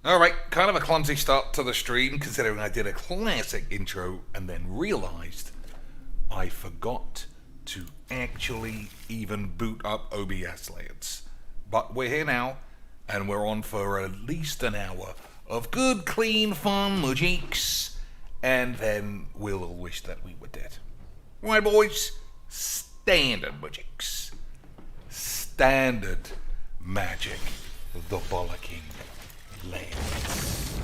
Alright, kind of a clumsy start to the stream considering I did a classic intro and then realised I forgot to actually even boot up OBS layers. But we're here now and we're on for at least an hour of good, clean, fun mujikes, and then we'll all wish that we were dead. Right, boys? Standard mujikes. Standard magic. The bollocking lands.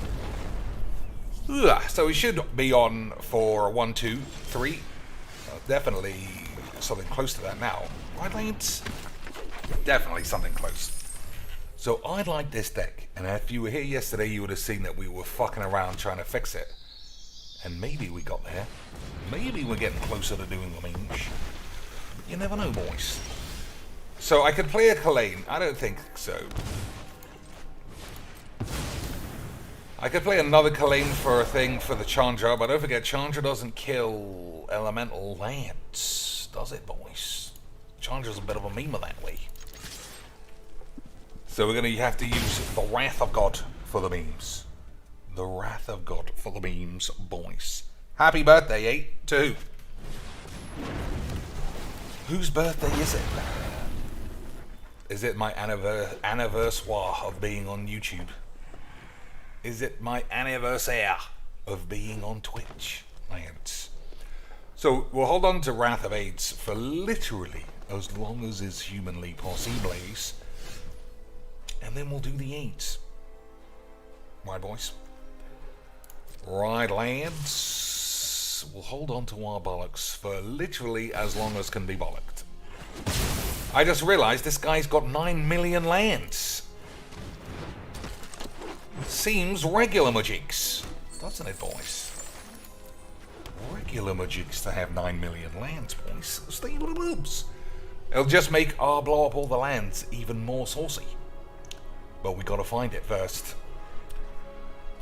So we should be on for 1, 2, 3. Definitely something close to that now. Right, lads? Definitely something close. So I like this deck, and if you were here yesterday, you would have seen that we were fucking around trying to fix it. And maybe we got there. Maybe we're getting closer to doing the memes. You never know, boys. So I could play a Kalane. I don't think so. I could play another Kalane for a thing for the Chandra, but don't forget, Chandra doesn't kill elemental lands, does it, boys? Chandra's a bit of a meme that way. So we're going to have to use the Wrath of God for the memes. The Wrath of God for the memes, boys. Happy birthday, 8 to who? Whose birthday is it? Is it my anniversary of being on YouTube? Is it my anniversary of being on Twitch, lads? So we'll hold on to Wrath of AIDS for literally as long as is humanly possible, and then we'll do the AIDS. Right, boys? Right, lads? We'll hold on to our bollocks for literally as long as can be bollocked. I just realised this guy's got 9 million lands. Seems regular majiks, doesn't it, boys? Regular majiks to have 9 million lands, boys. Stay little boobs. It'll just make our blow up all the lands even more saucy. But we gotta find it first.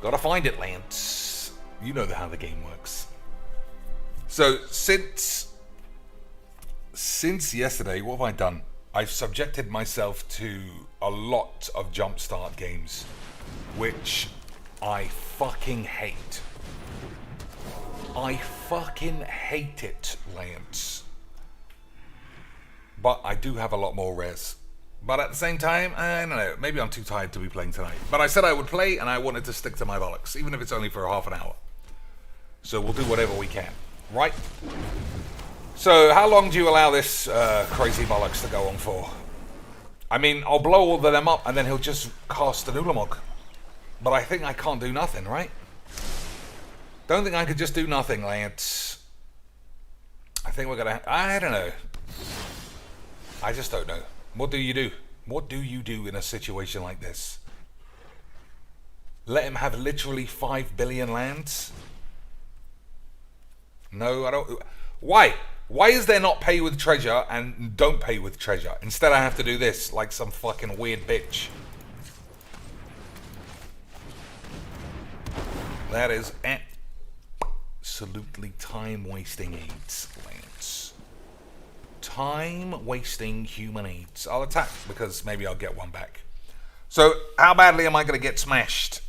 Gotta find it, lands. You know how the game works. So since yesterday, what have I done? I've subjected myself to a lot of jumpstart games, which I fucking hate. I fucking hate it, Lance. But I do have a lot more res. But at the same time, I don't know, maybe I'm too tired to be playing tonight. But I said I would play, and I wanted to stick to my bollocks, even if it's only for half an hour. So we'll do whatever we can, right? So how long do you allow this crazy bollocks to go on for? I mean, I'll blow all of them up, and then he'll just cast an Ulamog. But I think I can't do nothing, right? Don't think I could just do nothing, Lance. I think we're gonna... I don't know. I just don't know. What do you do? What do you do in a situation like this? Let him have literally 5 billion lands? No, I don't... Why? Why is there not pay with treasure and don't pay with treasure? Instead I have to do this like some fucking weird bitch. That is absolutely time-wasting AIDS, Lance. Time-wasting human AIDS. I'll attack because maybe I'll get one back. So, how badly am I going to get smashed?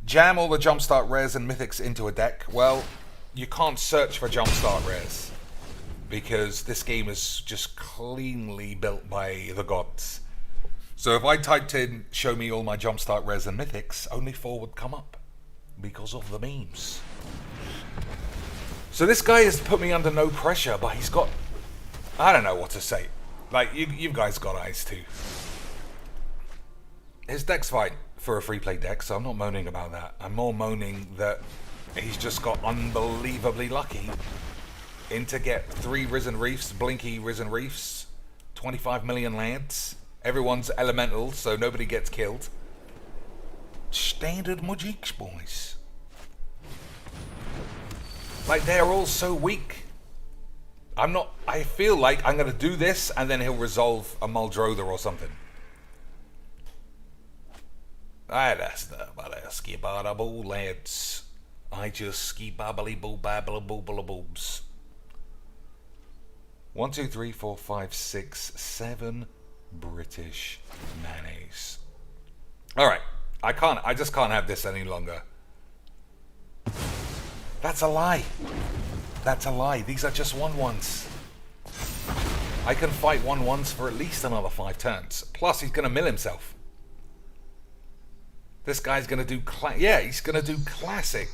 Jam all the jumpstart rares and mythics into a deck? Well, you can't search for jumpstart rares because this game is just cleanly built by the gods. So if I typed in, show me all my jumpstart rares and mythics, only 4 would come up. Because of the memes. So this guy has put me under no pressure, but he's got... I don't know what to say. Like, you guys got eyes too. His deck's fine for a free play deck, so I'm not moaning about that. I'm more moaning that he's just got unbelievably lucky to get 3 Risen Reefs, Blinky Risen Reefs, 25 million lands. Everyone's elemental, so nobody gets killed. Standard majiks, boys. Like, they're all so weak. I feel like I'm going to do this and then he'll resolve a Muldrother or something. That's the skibada-boo, lads. I just ski-babbly-boo-babbly-boo-bala-boobs. 1, 2, 3, 4, 5, 6, 7 British mayonnaise. Alright, I just can't have this any longer. That's a lie. That's a lie. These are just 1/1s. I can fight 1/1s for at least another 5 turns. Plus, he's going to mill himself. This guy's going to do... he's going to do classic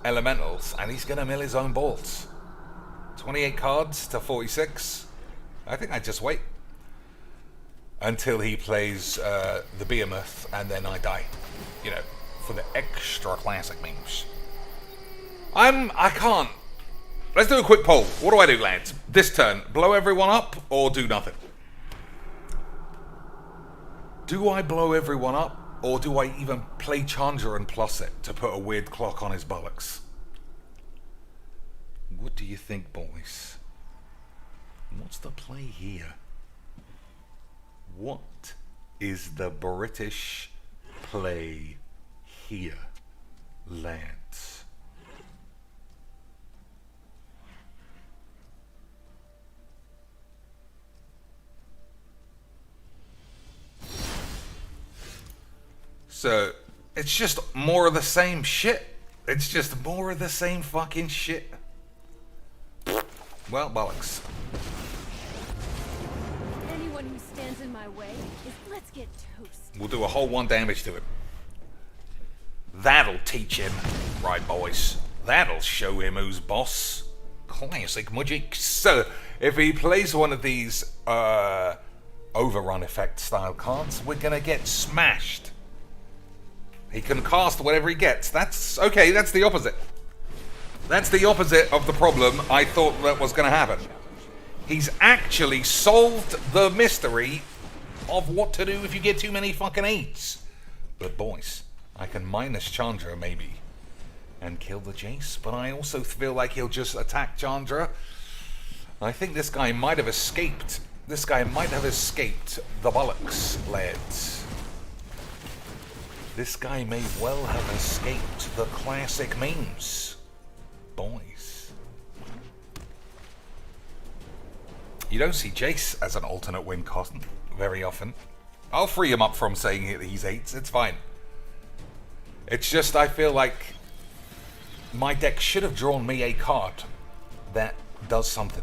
elementals, and he's going to mill his own balls. 28 cards to 46. I think I just wait until he plays the Behemoth, and then I die. You know, for the extra classic memes. I can't. Let's do a quick poll. What do I do, lads? This turn, blow everyone up or do nothing? Do I blow everyone up, or do I even play Chandra and plus it to put a weird clock on his bollocks? What do you think, boys? What's the play here? What is the British play here, lads? So, it's just more of the same shit. It's just more of the same fucking shit. Well, bollocks. Anyone who stands in my way is let's get toast. We'll do a whole 1 damage to him. That'll teach him. Right, boys. That'll show him who's boss. Classic magic. So, if he plays one of these overrun effect style cards, we're gonna get smashed. He can cast whatever he gets. That's okay, that's the opposite. That's the opposite of the problem I thought that was going to happen. He's actually solved the mystery of what to do if you get too many fucking 8s. But boys, I can minus Chandra maybe and kill the Jace, but I also feel like he'll just attack Chandra. I think this guy might have escaped. This guy might have escaped the bollocks, lads. This guy may well have escaped the classic memes. Boys. You don't see Jace as an alternate win cost very often. I'll free him up from saying he's 8s, it's fine. It's just I feel like my deck should have drawn me a card that does something.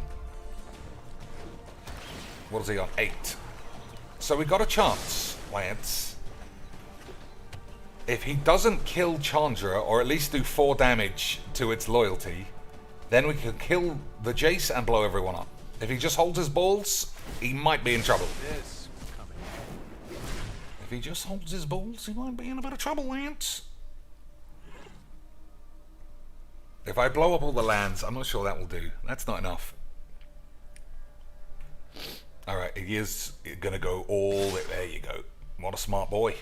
What is he on? 8. So we got a chance, lads. If he doesn't kill Chandra, or at least do 4 damage to its loyalty, then we can kill the Jace and blow everyone up. If he just holds his balls, he might be in trouble. If he just holds his balls, he might be in a bit of trouble, lads. If I blow up all the lands, I'm not sure that will do. That's not enough. Alright, he is gonna go all... There you go. What a smart boy.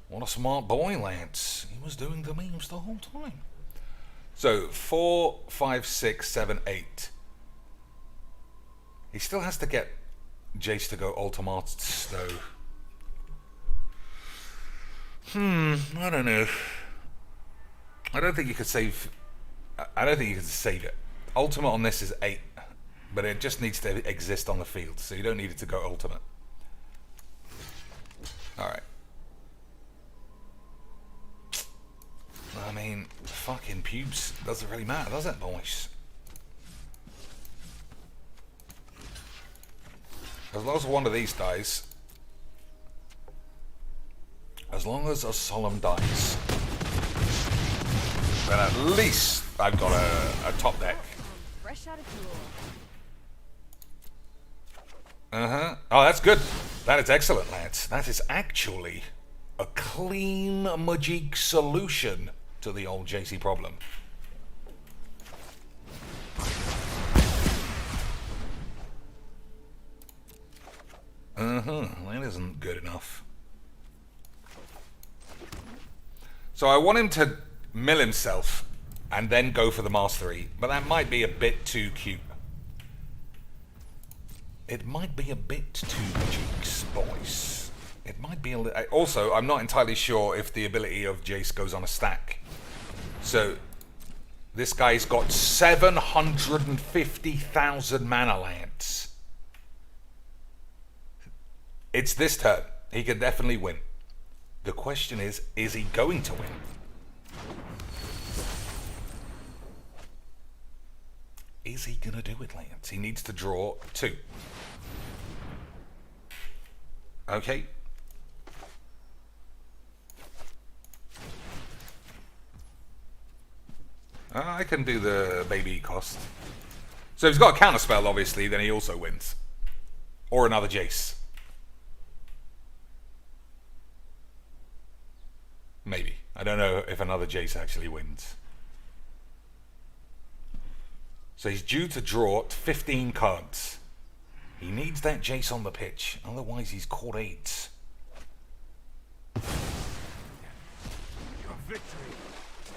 What a smart boy, Lance. He was doing the memes the whole time. So, 4, 5, 6, 7, 8. He still has to get Jace to go Ultimates, though. I don't know. I don't think you could save... I don't think you could save it. Ultimate on this is 8. But it just needs to exist on the field, so you don't need it to go Ultimate. Alright. I mean, fucking pubes doesn't really matter, does it, boys? As long as one of these dies, as long as a Solemn dies, then at least I've got a top deck. Fresh out of duel. Oh, that's good. That is excellent, lads. That is actually a clean magic solution to the old JC problem. That isn't good enough. So I want him to mill himself and then go for the mastery, but that might be a bit too cute. It might be a bit too cheeks, boys. It might be a little... Also, I'm not entirely sure if the ability of Jace goes on a stack. So, this guy's got 750,000 mana lands. It's this turn. He can definitely win. The question is he going to win? Is he going to do it, Lance? He needs to draw 2. Okay. I can do the baby cost. So if he's got a counterspell, obviously, then he also wins. Or another Jace. Maybe. I don't know if another Jace actually wins. So he's due to draw 15 cards. He needs that Jace on the pitch. Otherwise, he's caught AIDS. Your victory,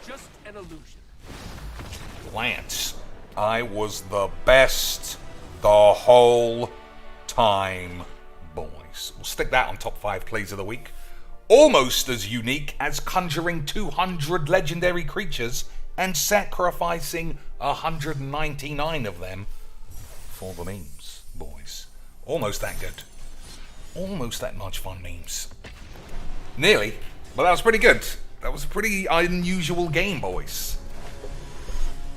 just an illusion. Lance, I was the best the whole time, boys. We'll stick that on top 5 plays of the week. Almost as unique as conjuring 200 legendary creatures and sacrificing 199 of them for the memes, boys. Almost that good. Almost that much fun memes. Nearly, but that was pretty good. That was a pretty unusual game, boys.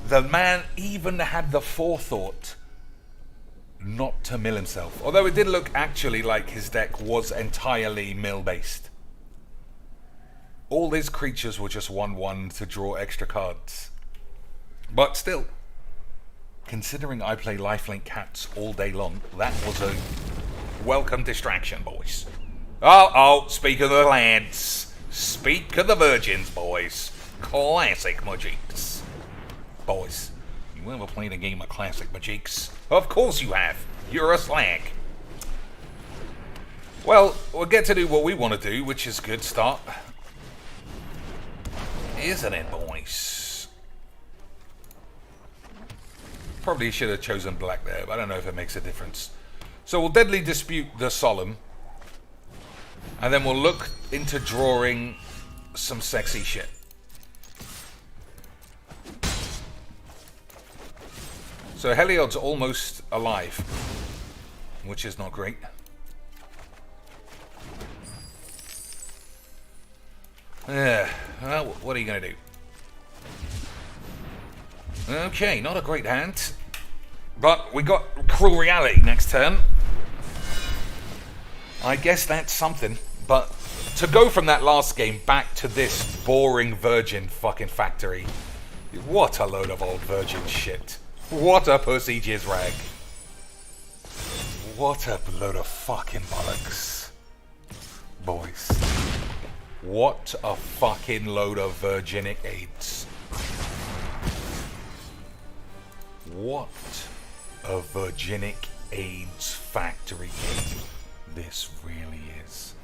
The man even had the forethought not to mill himself. Although it did look actually like his deck was entirely mill-based. All his creatures were just 1/1 to draw extra cards. But still, considering I play lifelink cats all day long, that was a welcome distraction, boys. Oh, speak of the lads. Speak of the virgins, boys. Classic Magiques. Boys, you ever played a game of Classic Magiques? Of course you have. You're a slag. Well, we'll get to do what we want to do, which is a good start. Isn't it, boys? Probably should have chosen black there, but I don't know if it makes a difference. So we'll Deadly Dispute the Solemn. And then we'll look into drawing some sexy shit. So Heliod's almost alive, which is not great. Well, what are you going to do? Okay, not a great hand. But we got Cruel Reality next turn. I guess that's something. But to go from that last game back to this boring Virgin fucking factory. What a load of old Virgin shit. What a pussy jizz rag. What a load of fucking bollocks. Boys. What a fucking load of virginic AIDS. What a virginic AIDS factory game this really is,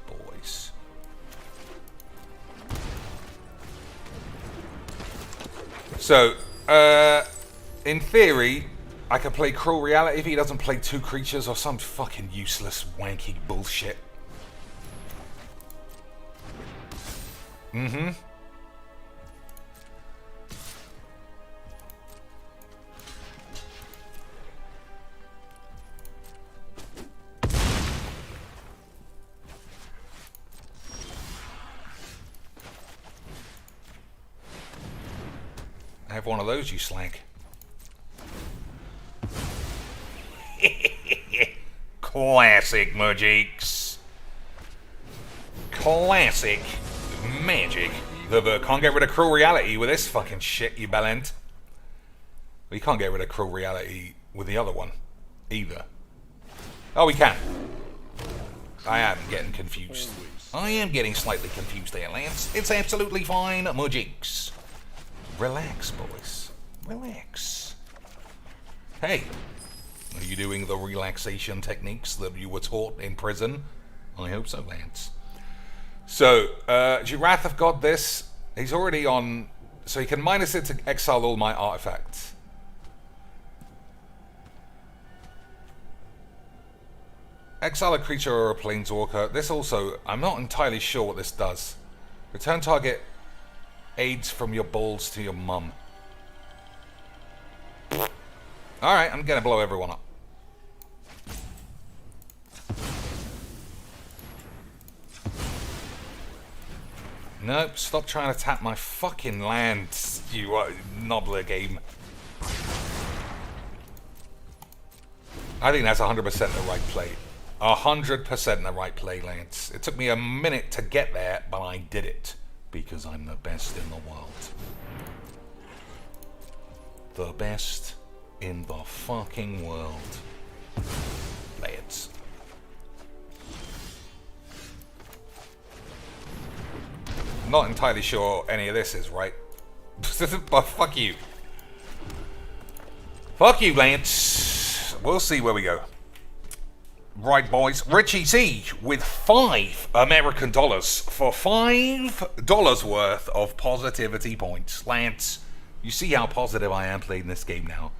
boys. So, in theory, I could play Cruel Reality if he doesn't play 2 creatures or some fucking useless wanky bullshit. Mm-hmm. Have one of those, you slag. Classic Magiques. Classic magic. Can't get rid of Cruel Reality with this fucking shit, you bellend. We can't get rid of Cruel Reality with the other one, either. Oh, we can. I am getting confused. I am getting slightly confused there, Lance. It's absolutely fine, Magiques. Relax, boys. Relax. Hey, are you doing the relaxation techniques that you were taught in prison? I hope so, Lance. So, Wrath of God this. He's already on... So he can minus it to exile all my artifacts. Exile a creature or a planeswalker. This also... I'm not entirely sure what this does. Return target aids from your balls to your mum. Alright, I'm gonna blow everyone up. Nope, stop trying to tap my fucking land, you knobbler game. I think that's 100% the right play. 100% the right play, Lance. It took me a minute to get there, but I did it. Because I'm the best in the world. The best in the fucking world. Lance. Not entirely sure any of this is right. But fuck you. Fuck you, Lance. We'll see where we go. Right, boys. Richie T with $5 American for $5 worth of positivity points. Lance, you see how positive I am playing this game now.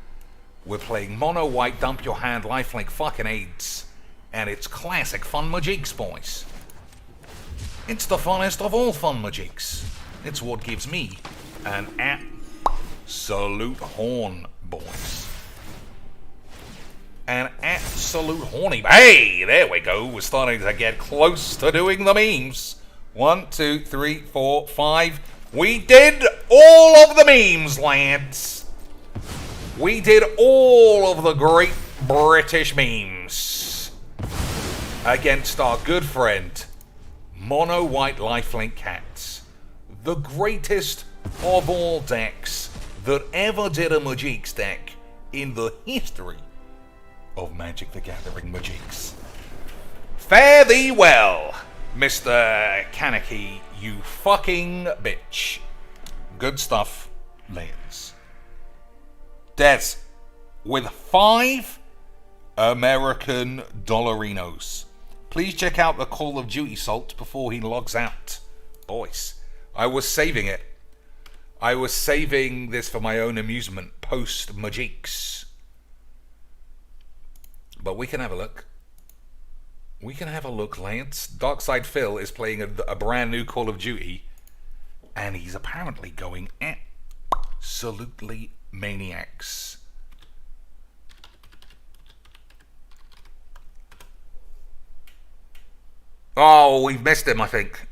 We're playing mono white, dump your hand, lifelink fucking AIDS. And it's classic fun majiks, boys. It's the funnest of all fun majiks. It's what gives me an absolute horn, boys. An absolute horny. Hey, there we go. We're starting to get close to doing the memes. 1, 2, 3, 4, 5. We did all of the memes, lads. We did all of the great British memes against our good friend Mono White Lifelink Cats, the greatest of all decks that ever did a Majiks deck in the history of Magic the Gathering Majiks. Fare thee well, Mr. Kaneki, you fucking bitch. Good stuff, Lance. Des, with 5 American dollarinos. Please check out the Call of Duty salt before he logs out. Boys, I was saving it. I was saving this for my own amusement post-Majiks. But we can have a look. We can have a look, Lance. Darkside Phil is playing a brand new Call of Duty. And he's apparently going absolutely maniacs. Oh, we've missed him, I think.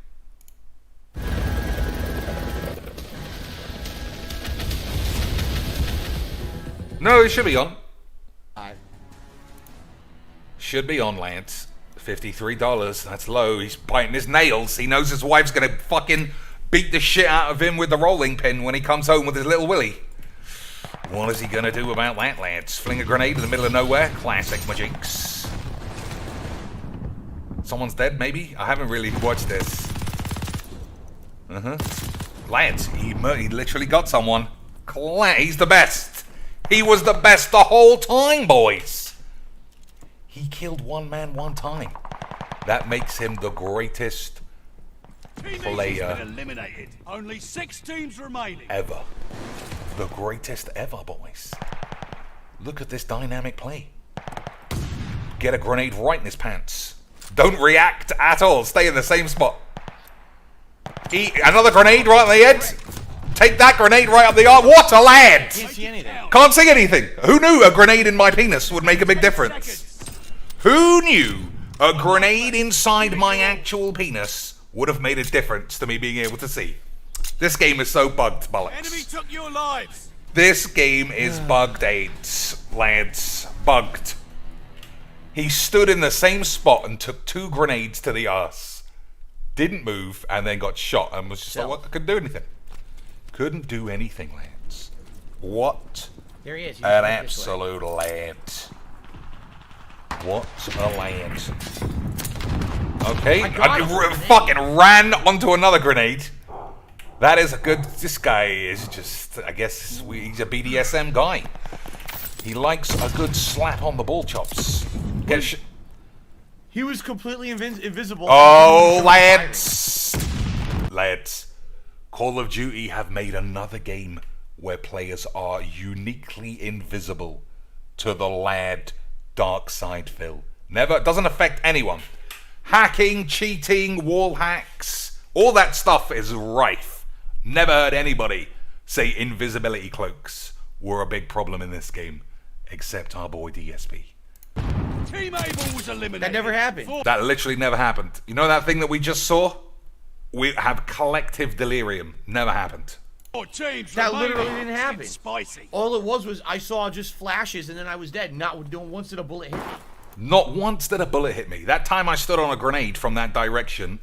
No, it should be on. Should be on, Lance. $53. That's low. He's biting his nails. He knows his wife's gonna fucking beat the shit out of him with the rolling pin when he comes home with his little Willy. What is he gonna do about that, Lance? Fling a grenade in the middle of nowhere? Classic Majiks. Someone's dead, maybe? I haven't really watched this. Lance, he literally got someone. He's the best. He was the best the whole time, boys. He killed one man one time. That makes him the greatest player eliminated. Only 6 teams remaining. Ever. The greatest ever, boys. Look at this dynamic play. Get a grenade right in his pants. Don't react at all. Stay in the same spot. Another grenade right on the head. Take that grenade right up the arm. What a lad! Can't see anything. Can't see anything. Who knew a grenade in my penis would make a big difference? Who knew a grenade inside my actual penis would have made a difference to me being able to see? This game is so bugged, bollocks. Enemy took your lives. This game is bugged, AIDS, lads. Bugged. He stood in the same spot and took 2 grenades to the arse. Didn't move and then got shot and was just like, what? I couldn't do anything. Couldn't do anything, lads. What There he is. an absolute lad. What a lad. Okay, I fucking ran onto another grenade. That is a good... This guy is just... I guess he's a BDSM guy. He likes a good slap on the ball chops. He was completely invisible. Oh, lads. Lads. Call of Duty have made another game where players are uniquely invisible to the lad Darkside Phil. Never, doesn't affect anyone. Hacking, cheating, wall hacks, all that stuff is rife. Never heard anybody say invisibility cloaks were a big problem in this game, except our boy DSP. Team Able was eliminated. That never happened. That literally never happened. You know that thing that we just saw? We have collective delirium. Never happened. Your teams That remaining. literally didn't happen. It's spicy. All it was I saw just flashes and then I was dead. Not once did a bullet hit me. Not once did a bullet hit me. That time I stood on a grenade from that direction.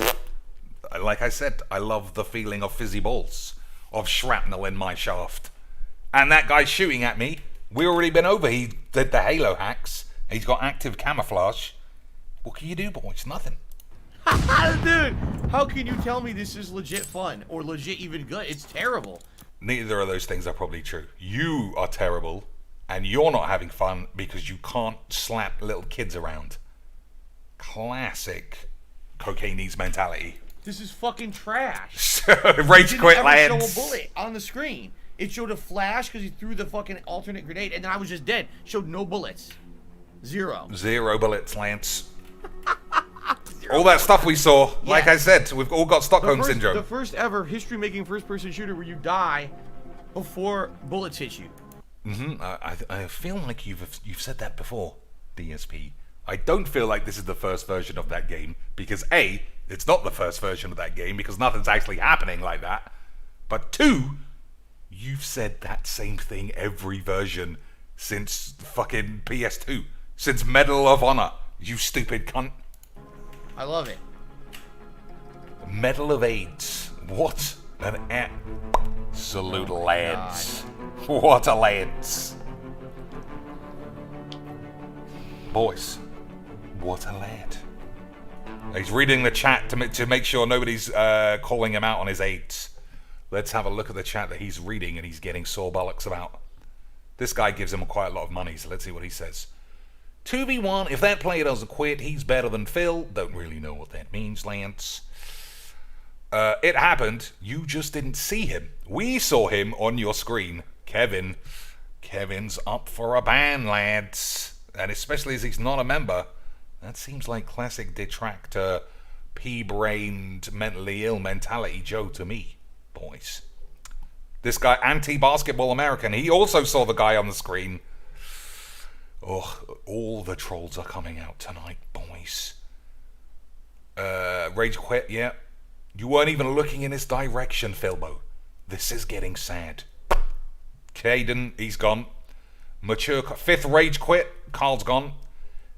Like I said, I love the feeling of fizzy balls, of shrapnel in my shaft. And that guy shooting at me, we already been over. He did the Halo hacks. He's got active camouflage. What can you do, boys? Nothing. Dude, how can you tell me this is legit fun or legit even good? It's terrible. Neither of those things are probably true. You are terrible, and you're not having fun because you can't slap little kids around. Classic cocaine-ease mentality. This is fucking trash. Rage quit, It didn't ever lads. show a bullet on the screen. It showed a flash because he threw the fucking alternate grenade, and then I was just dead. Showed no bullets. Zero. 0 bullets, Lance. All that stuff we saw, like I said, we've all got Stockholm Syndrome. The first ever history-making first-person shooter where you die before bullets hit you. I feel like you've said that before, DSP. I don't feel like this is the first version of that game, because A, it's not the first version of that game, because nothing's actually happening like that. But 2, you've said that same thing every version since fucking PS2. Since Medal of Honor, you stupid cunt. I love it. Medal of AIDS. What an absolute lads. What a lads. Boys, what a lad. He's reading the chat to make sure nobody's calling him out on his AIDS. Let's have a look at the chat that he's reading and he's getting sore bollocks about. This guy gives him quite a lot of money, so let's see what he says. 2v1, if that player doesn't quit, he's better than Phil. Don't really know what that means, Lance. It happened. You just didn't see him. We saw him on your screen. Kevin. Kevin's up for a ban, lads. And especially as he's not a member. That seems like classic detractor, pea-brained, mentally ill mentality Joe to me, boys. This guy, anti-basketball American, he also saw the guy on the screen. Oh, all the trolls are coming out tonight, boys. Rage quit, yeah. You weren't even looking in his direction, Philbo. This is getting sad. Caden, he's gone. Mature, 5th rage quit, Carl's gone.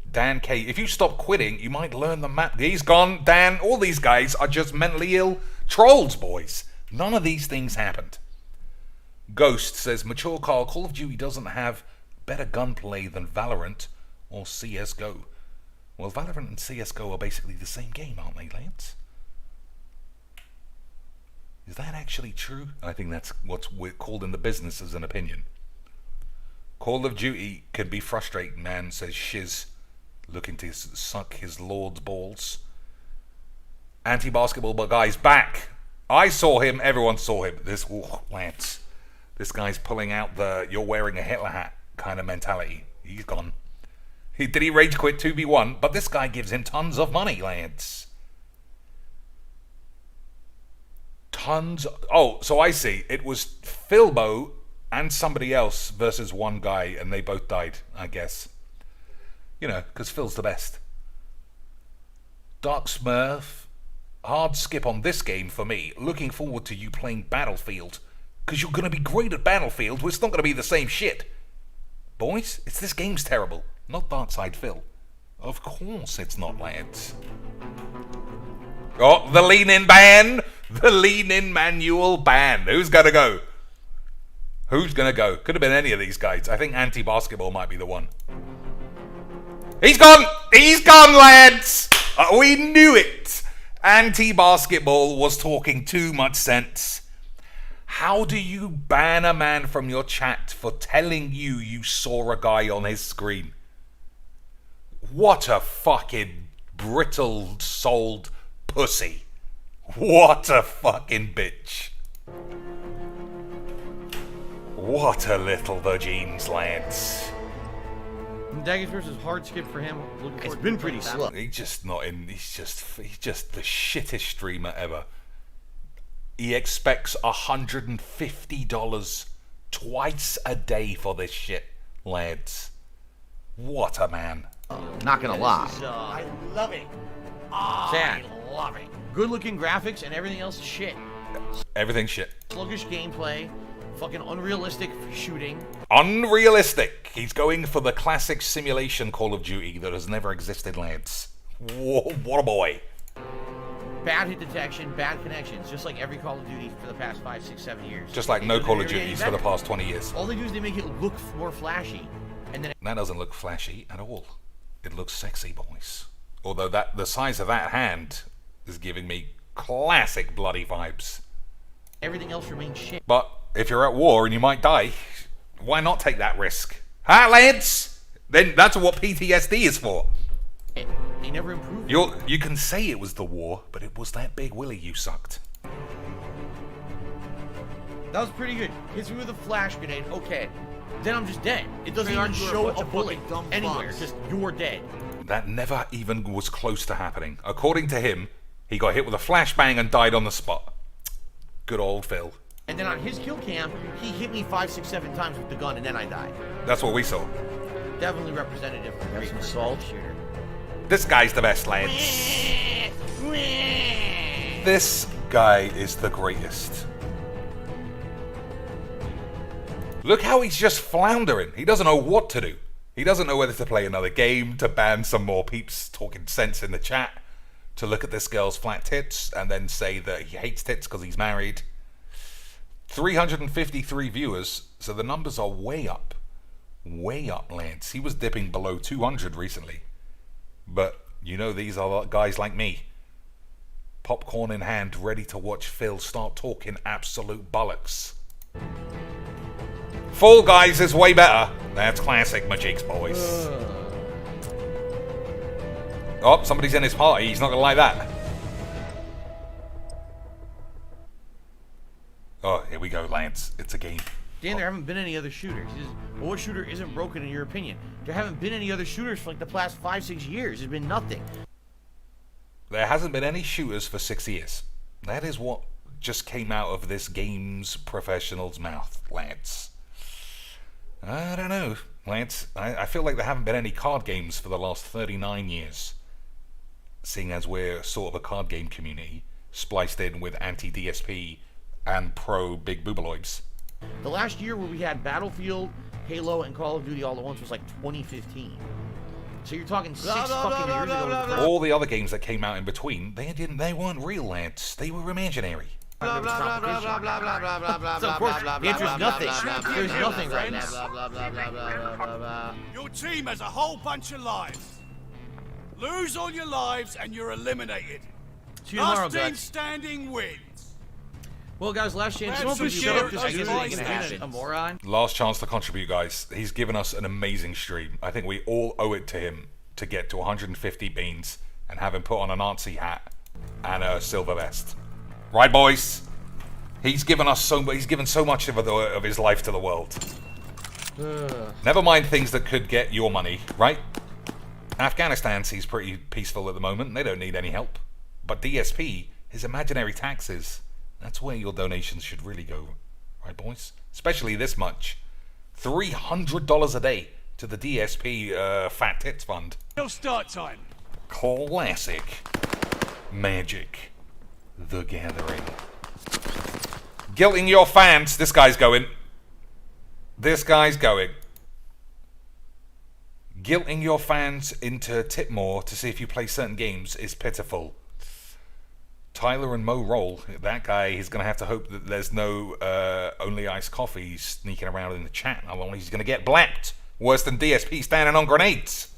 Dan K, if you stop quitting, you might learn the map. He's gone. Dan, all these guys are just mentally ill trolls, boys. None of these things happened. Ghost says, Mature Carl, Call of Duty doesn't have better gunplay than Valorant or CSGO. Well, Valorant and CSGO are basically the same game, aren't they, Lance? Is that actually true? I think that's what's called in the business as an opinion. Call of Duty can be frustrating, man, says Shiz, looking to suck his lord's balls. Anti-basketball guy's back. I saw him, everyone saw him. Lance. This guy's pulling out the you're wearing a Hitler hat kind of mentality. He's gone. Did he rage quit 2v1? But this guy gives him tons of money, Lance. Tons. Oh, so I see. It was Philbo and somebody else versus one guy, and they both died, I guess. You know, because Phil's the best. Dark Smurf. Hard skip on this game for me. Looking forward to you playing Battlefield. Because you're going to be great at Battlefield, but it's not going to be the same shit. Boys, this game's terrible. Not Darkside Phil. Of course it's not, lads. Oh, the lean-in ban! The lean-in manual ban. Who's going to go? Who's going to go? Could have been any of these guys. I think anti-basketball might be the one. He's gone! He's gone, lads! We knew it! Anti-basketball was talking too much sense. How do you ban a man from your chat for telling you saw a guy on his screen? What a fucking brittle-souled pussy. What a fucking bitch. What a little vagines, lads. Daggers versus hard skip for him. It's been pretty slow. He's just not in. He's just the shittest streamer ever. He expects $150 twice a day for this shit, lads. What a man. Not gonna lie. I love it. Sad. I love it. Good looking graphics and everything else is shit. Everything shit. Sluggish gameplay, fucking unrealistic shooting. Unrealistic. He's going for the classic simulation Call of Duty that has never existed, lads. Whoa, what a boy. Bad hit detection, bad connections, just like every Call of Duty for the past 5, 6, 7 years. Just like no Call of Duties for the past 20 years. All they do is they make it look more flashy. And then That doesn't look flashy at all. It looks sexy, boys. Although the size of that hand is giving me classic bloody vibes. everything else remains shit. But if you're at war and you might die, why not take that risk? Huh, lads? Then that's what PTSD is for. They never improved. You can say it was the war, but it was that big willy you sucked. That was pretty good. Hits me with a flash grenade. Okay. Then I'm just dead. It doesn't even show a bullet anywhere. It's just you're dead. That never even was close to happening. According to him, he got hit with a flashbang and died on the spot. Good old Phil. And then on his kill cam, he hit me 5, 6, 7 times with the gun, and then I died. That's what we saw. Definitely representative of a assault shooter. This guy's the best, lads. This guy is the greatest. Look how he's just floundering. He doesn't know what to do. He doesn't know whether to play another game, to ban some more peeps talking sense in the chat, to look at this girl's flat tits and then say that he hates tits because he's married. 353 viewers, so the numbers are way up. Way up, lads. He was dipping below 200 recently. But, you know, these are guys like me. Popcorn in hand, ready to watch Phil start talking absolute bollocks. Fall Guys is way better. That's classic mTg's, boys. Oh, somebody's in his party. He's not going to like that. Oh, here we go, lads. It's a game. Dan, there haven't been any other shooters. Well, what shooter isn't broken in your opinion? There haven't been any other shooters for like the past 5, 6 years. There's been nothing. There hasn't been any shooters for 6 years. That is what just came out of this game's professional's mouth, lads. I don't know, lads. I feel like there haven't been any card games for the last 39 years. Seeing as we're sort of a card game community, spliced in with anti-DSP and pro-big boobaloids. The last year where we had Battlefield, Halo, and Call of Duty all at once was like 2015. So you're talking 6 fucking years ago. All the other games that came out in between, they weren't real, lads. They were imaginary. So of course, the answer is nothing. There's nothing right now. Your team has a whole bunch of lives. Lose all your lives and you're eliminated. See you tomorrow, Last team guys. standing wins. Well, guys, last chance to Don't contribute. share This it, isn't guys. gonna happen. A moron. Last chance to contribute, guys. He's given us an amazing stream. I think we all owe it to him to get to 150 beans and have him put on a Nazi hat and a silver vest. Right, boys? He's given us he's given so much of his life to the world. Never mind things that could get your money, right? Afghanistan seems pretty peaceful at the moment. They don't need any help. But DSP, his imaginary taxes, that's where your donations should really go. Right, boys? Especially this much. $300 a day to the DSP Fat Tits Fund. Till start time. Classic Magic the Gathering. Guilting your fans. This guy's going. This guy's going. Guilting your fans into tip more to see if you play certain games is pitiful. Tyler and Mo roll. That guy, he's going to have to hope that there's no only iced coffee sneaking around in the chat. Otherwise, he's going to get blacked. Worse than DSP standing on grenades.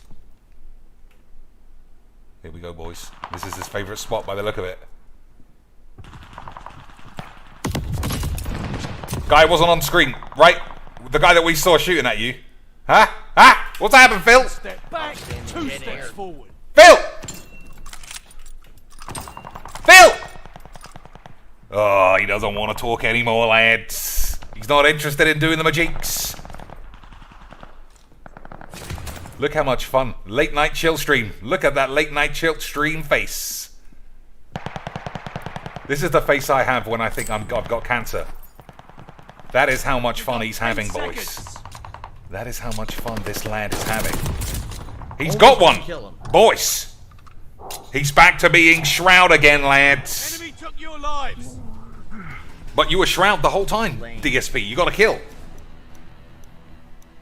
Here we go, boys. This is his favourite spot by the look of it. Guy wasn't on screen, right? The guy that we saw shooting at you. Huh? Huh? What's happened, Phil? Step back, 2 steps forward. Phil! Phil! Oh, he doesn't want to talk anymore, lads. He's not interested in doing the magics. Look how much fun. Late night chill stream. Look at that late night chill stream face. This is the face I have when I think I've got cancer. That is how much fun he's having, boys. That is how much fun this lad is having. He's got one! Boys! He's back to being Shroud again, lads. Enemy took your lives. But you were Shroud the whole time, DSP. You got a kill.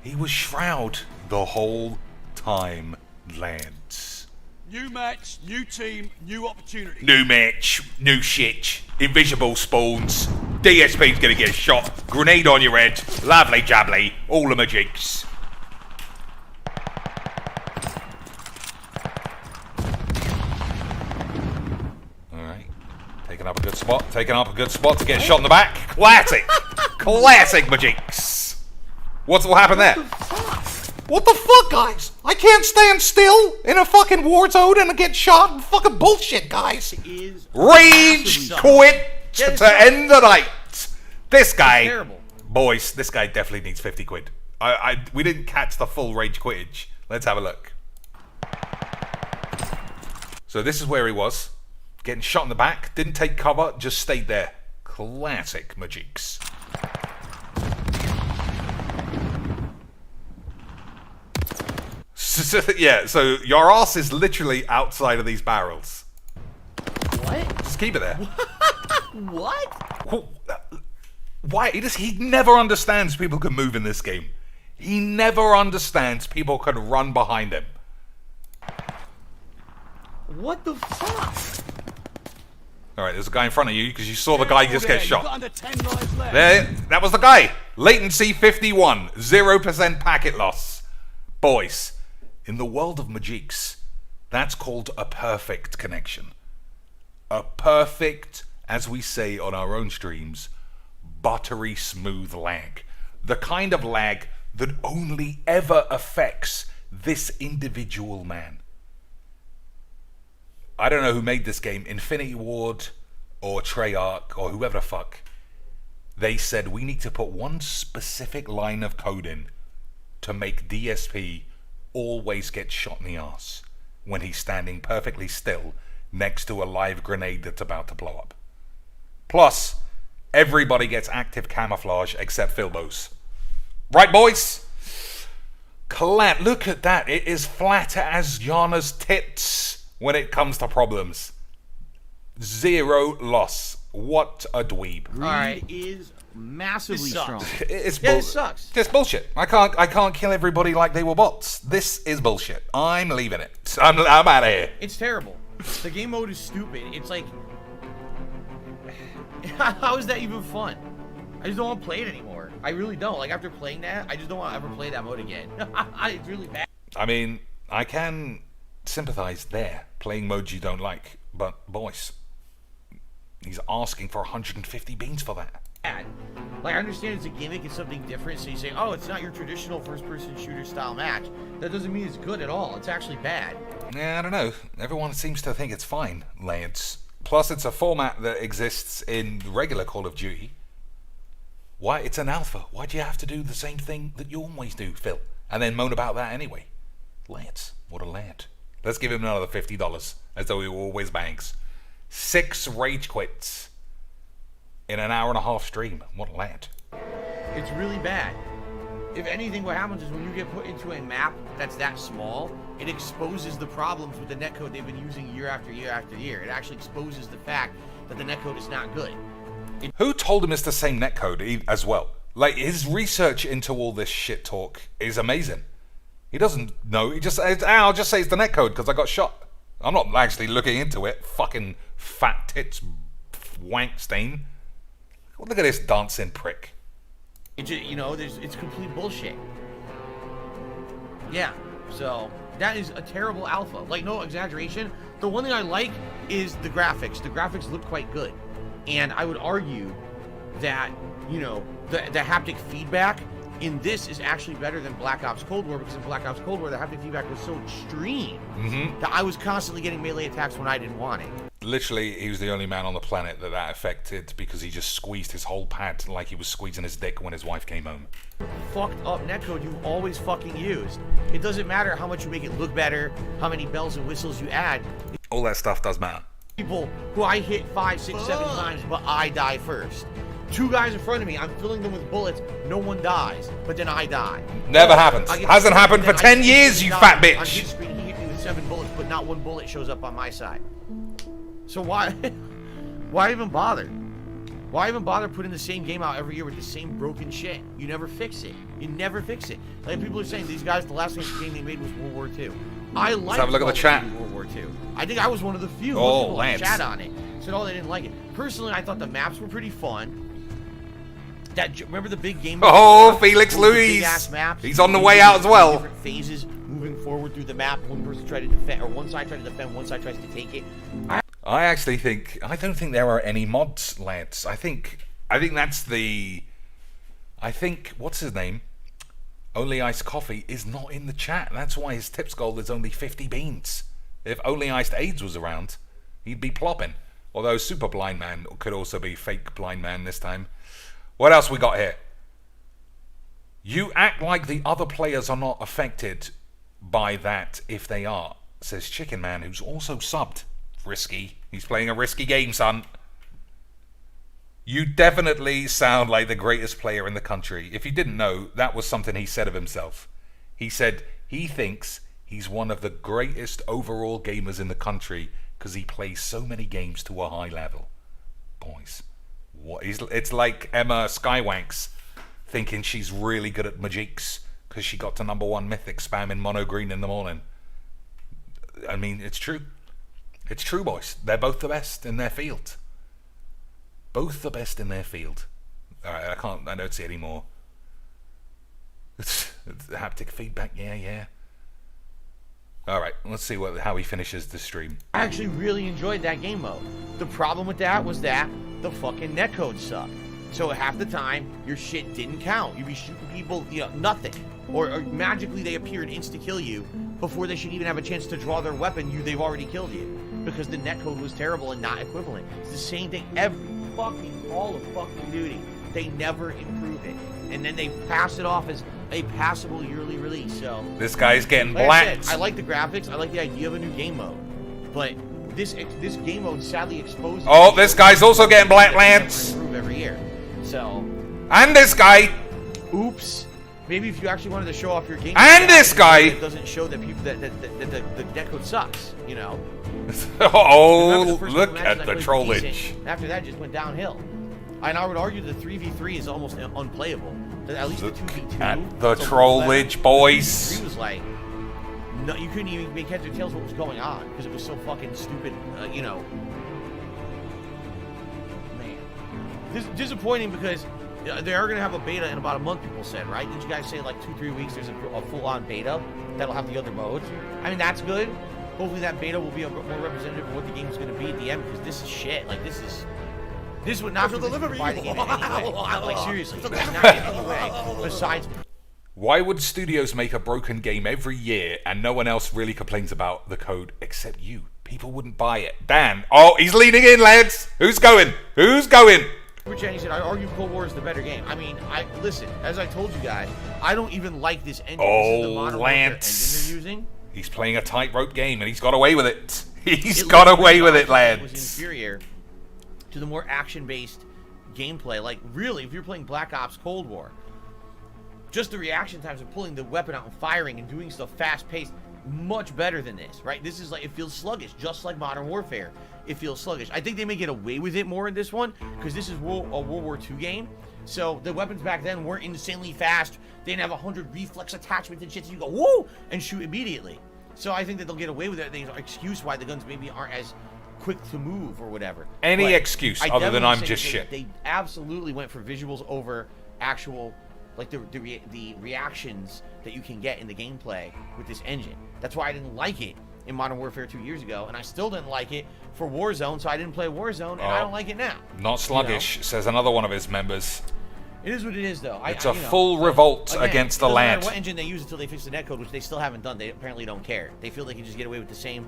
He was Shroud the whole time, lads. New match, new team, new opportunity. New match, new shit. Invisible spawns. DSP's gonna get shot. Grenade on your head. Lovely jubbly. All of my jigs. Alright. Taking up a good spot. Taking up a good spot to get shot in the back. Classic. Classic Majix. What will happen there? What the fuck, guys? I can't stand still in a fucking war zone and get shot and fucking bullshit, guys. Rage quit to end the night. This guy, boys, this guy definitely needs 50 quid. We didn't catch the full rage quittage. Let's have a look. So this is where he was. Getting shot in the back. Didn't take cover, just stayed there. Classic Majix. Yeah, so your ass is literally outside of these barrels. What? Just keep it there. What? Why? He never understands people can move in this game. He never understands people can run behind him. What the fuck? Alright, there's a guy in front of you because you saw the guy just get You've shot. got under 10 lives left. There, that was the guy. Latency 51, 0% packet loss. Boys, in the world of Majix, that's called a perfect connection. A perfect, as we say on our own streams, buttery smooth lag. The kind of lag that only ever affects this individual man. I don't know who made this game, Infinity Ward or Treyarch or whoever the fuck. They said we need to put one specific line of code in to make DSP always get shot in the ass when he's standing perfectly still next to a live grenade that's about to blow up. Plus, everybody gets active camouflage except Philbos. Right, boys? Colette, look at that. It is flat as Yana's tits when it comes to problems. 0 loss. What a dweeb. Alright, is massively strong. It's It sucks. Just bullshit. I can't kill everybody like they were bots. This is bullshit. I'm leaving it. I'm out of here. It's terrible. The game mode is stupid. It's like, how is that even fun? I just don't want to play it anymore. I really don't. Like, after playing that, I just don't want to ever play that mode again. It's really bad. I mean, I can sympathize there, playing modes you don't like, but boys, he's asking for 150 beans for that. Like, I understand it's a gimmick, it's something different, so you say, oh, it's not your traditional first-person shooter style match. That doesn't mean it's good at all. It's actually bad. Yeah, I don't know. Everyone seems to think it's fine, Lance. Plus, it's a format that exists in regular Call of Duty. Why? It's an alpha. Why do you have to do the same thing that you always do, Phil? And then moan about that anyway. Lance, what a lad. Let's give him another $50, as though he always bangs. 6 rage quits in an hour-and-a-half stream. What a lad. It's really bad. If anything, what happens is when you get put into a map that's that small, it exposes the problems with the netcode they've been using year after year after year. It actually exposes the fact that the netcode is not good. Who told him it's the same netcode as well? Like, his research into all this shit talk is amazing. He doesn't know. He just says, I'll just say it's the netcode because I got shot. I'm not actually looking into it. Fucking fat tits wank stain. Look at this dancing prick. It just, you know, it's complete bullshit. Yeah, so that is a terrible alpha. Like, no exaggeration. The one thing I like is the graphics. The graphics look quite good. And I would argue that, you know, the haptic feedback in this is actually better than Black Ops Cold War, because in Black Ops Cold War, the haptic feedback was so extreme that I was constantly getting melee attacks when I didn't want it. Literally, he was the only man on the planet that affected because he just squeezed his whole pad like he was squeezing his dick when his wife came home. Fucked up netcode you've always fucking used. It doesn't matter how much you make it look better, how many bells and whistles you add. All that stuff does matter. People who I hit 5, 6, 7 times, but I die first. 2 guys in front of me, I'm filling them with bullets, no one dies, but then I die. Never happens. Hasn't happened for 10 years, you fat bitch. On his screen, he hit me with 7 bullets, but not one bullet shows up on my side. So why, why even bother? Why even bother putting the same game out every year with the same broken shit? You never fix it. You never fix it. Like people are saying, these guys, the last game they made was World War II. I like. Let's have a look at the chat. World War II. I think I was one of the few Oh, people Lance. that chat on it. Said, oh, they didn't like it. Personally, I thought the maps were pretty fun. Remember the big game? Oh, Felix Those Luis. big-ass maps? He's on the way out as well. Different phases moving forward through the map. One person tried to defend, or one side tried to defend, one side tries to take it. I actually think I don't think there are any mods, Lance. I think that's the. I think what's his name? Only Iced Coffee is not in the chat. That's why his tips goal is only 50 beans. If Only Iced AIDS was around, he'd be plopping. Although Super Blind Man could also be fake Blind Man this time. What else we got here? You act like the other players are not affected by that if they are, says Chicken Man, who's also subbed. Risky. He's playing a risky game, son. You definitely sound like the greatest player in the country. If you didn't know, that was something he said of himself. He said he thinks he's one of the greatest overall gamers in the country because he plays so many games to a high level. Boys, what? It's like Emma Skywanks thinking she's really good at Magiques because she got to #1 Mythic spamming mono green in the morning. I mean, it's true. It's true, boys. They're both the best in their field. Both the best in their field. Alright, I don't see any more. It's haptic feedback, yeah. Alright, let's see how he finishes the stream. I actually really enjoyed that game mode. The problem with that was that the fucking netcode sucked. So half the time, your shit didn't count. You'd be shooting people, nothing. Or magically they appear and insta-kill you before they should even have a chance to draw their weapon, they've already killed you. Because the netcode was terrible and not equivalent. It's the same thing every fucking Call of fucking Duty. They never improve it. And then they pass it off as a passable yearly release. So this guy's getting like blacked. I like the graphics. I like the idea of a new game mode. But this game mode sadly exposes. Oh, this guy's also getting black, Lance. Improve every year. So. And this guy. Oops. Maybe if you actually wanted to show off your game. And this guy. It doesn't show that people that the netcode sucks. Oh, look at the trollage. After that, it just went downhill. And I would argue the 3v3 is almost unplayable. At least Look the 2v2. at the trollage, boys. 3 was like, no, you couldn't even make heads or tails what was going on because it was so fucking stupid. Man, this is disappointing because they are going to have a beta in about a month. People said, right? Did you guys say like 2-3 weeks? There's a full-on beta that'll have the other modes. I mean, that's good. Hopefully that beta will be more representative of what the game's going to be at the end because this is shit. Like this would not be the buy the game in any way. Like seriously, not in any way. Besides, why would studios make a broken game every year and no one else really complains about the code except you? People wouldn't buy it. Dan, oh, he's leaning in, lads. Who's going? Who's going? Jenny said, I argue Cold War is the better game. I mean, listen, as I told you guys, I don't even like this engine. Oh, this is the Modern Warfare Lance. engine they're using. He's playing a tightrope game and he's got away with it. He's got away with it, lads. It was inferior to the more action-based gameplay. Like, really, if you're playing Black Ops Cold War, just the reaction times of pulling the weapon out and firing and doing stuff fast-paced, much better than this, right? This is like, it feels sluggish, just like Modern Warfare. It feels sluggish. I think they may get away with it more in this one, because this is a World War II game. So the weapons back then weren't insanely fast. They didn't have 100 reflex attachments and shit, so you go, whoa, and shoot immediately. So I think that they'll get away with it. There's an excuse why the guns maybe aren't as quick to move or whatever. Any but excuse other than I'm just shit. They absolutely went for visuals over actual, like the reactions that you can get in the gameplay with this engine. That's why I didn't like it in Modern Warfare 2 years ago, and I still didn't like it for Warzone, so I didn't play Warzone, and I don't like it now. Not sluggish, says another one of his members. It is what it is, though. It's a full revolt against the land. No matter what engine they use until they fix the netcode, which they still haven't done. They apparently don't care. They feel they can just get away with the same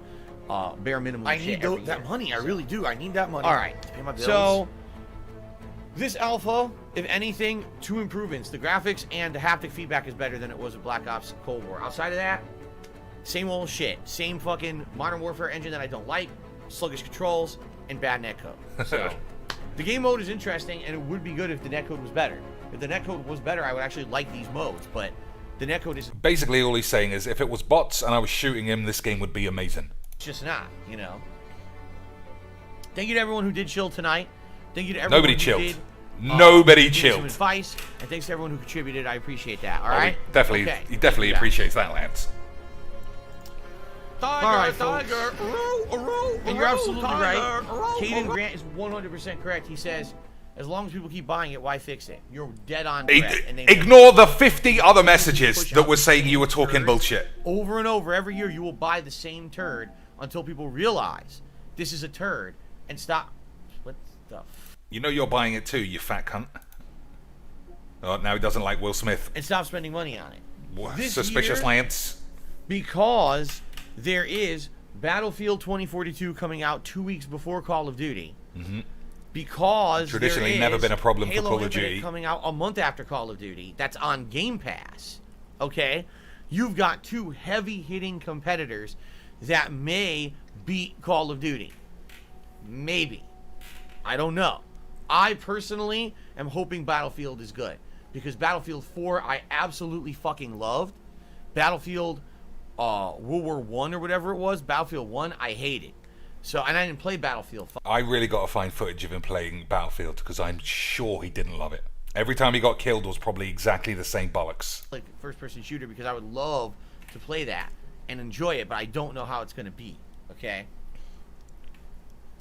bare minimum I shit need that money. I really do. I need that money. All right. To pay my bills. So, this alpha, if anything, 2 improvements. The graphics and the haptic feedback is better than it was with Black Ops Cold War. Outside of that, same old shit. Same fucking Modern Warfare engine that I don't like, sluggish controls, and bad netcode. So, the game mode is interesting, and it would be good if the netcode was better. If the netcode was better, I would actually like these modes, but The netcode is Basically, all he's saying is if it was bots and I was shooting him, this game would be amazing. just not, you know. Thank you to everyone who did chill tonight. Thank you to everyone Nobody who chilled. did. Nobody give me chilled. some advice, and thanks to everyone who contributed. I appreciate that. All Oh, right. he definitely, Okay. he definitely Yeah. appreciates that, Lance. All right, folks. And you're absolutely right. Caden Grant is 100% correct. He says, as long as people keep buying it, why fix it? You're dead on correct. And they Ignore the 50 other messages that were saying you were talking bullshit. over and over every year. You will buy the same turd until people realize this is a turd and stop. What the? You know you're buying it too, you fat cunt. Oh, now he doesn't like Will Smith. And stop spending money on it. This Suspicious year, Lance. because there is Battlefield 2042 coming out 2 weeks before Call of Duty. Because Traditionally there never is been a problem for Halo Call of Infinite Duty. coming out a month after Call of Duty. That's on Game Pass. Okay? You've got two heavy-hitting competitors that may beat Call of Duty. Maybe. I don't know. I personally am hoping Battlefield is good. Because Battlefield 4 I absolutely fucking loved. Battlefield World War 1 or whatever it was, Battlefield 1, I hated. So, and I didn't play Battlefield 5. I really got to find footage of him playing Battlefield because I'm sure he didn't love it. Every time he got killed was probably exactly the same bollocks. Like first-person shooter, because I would love to play that and enjoy it, but I don't know how it's going to be. Okay?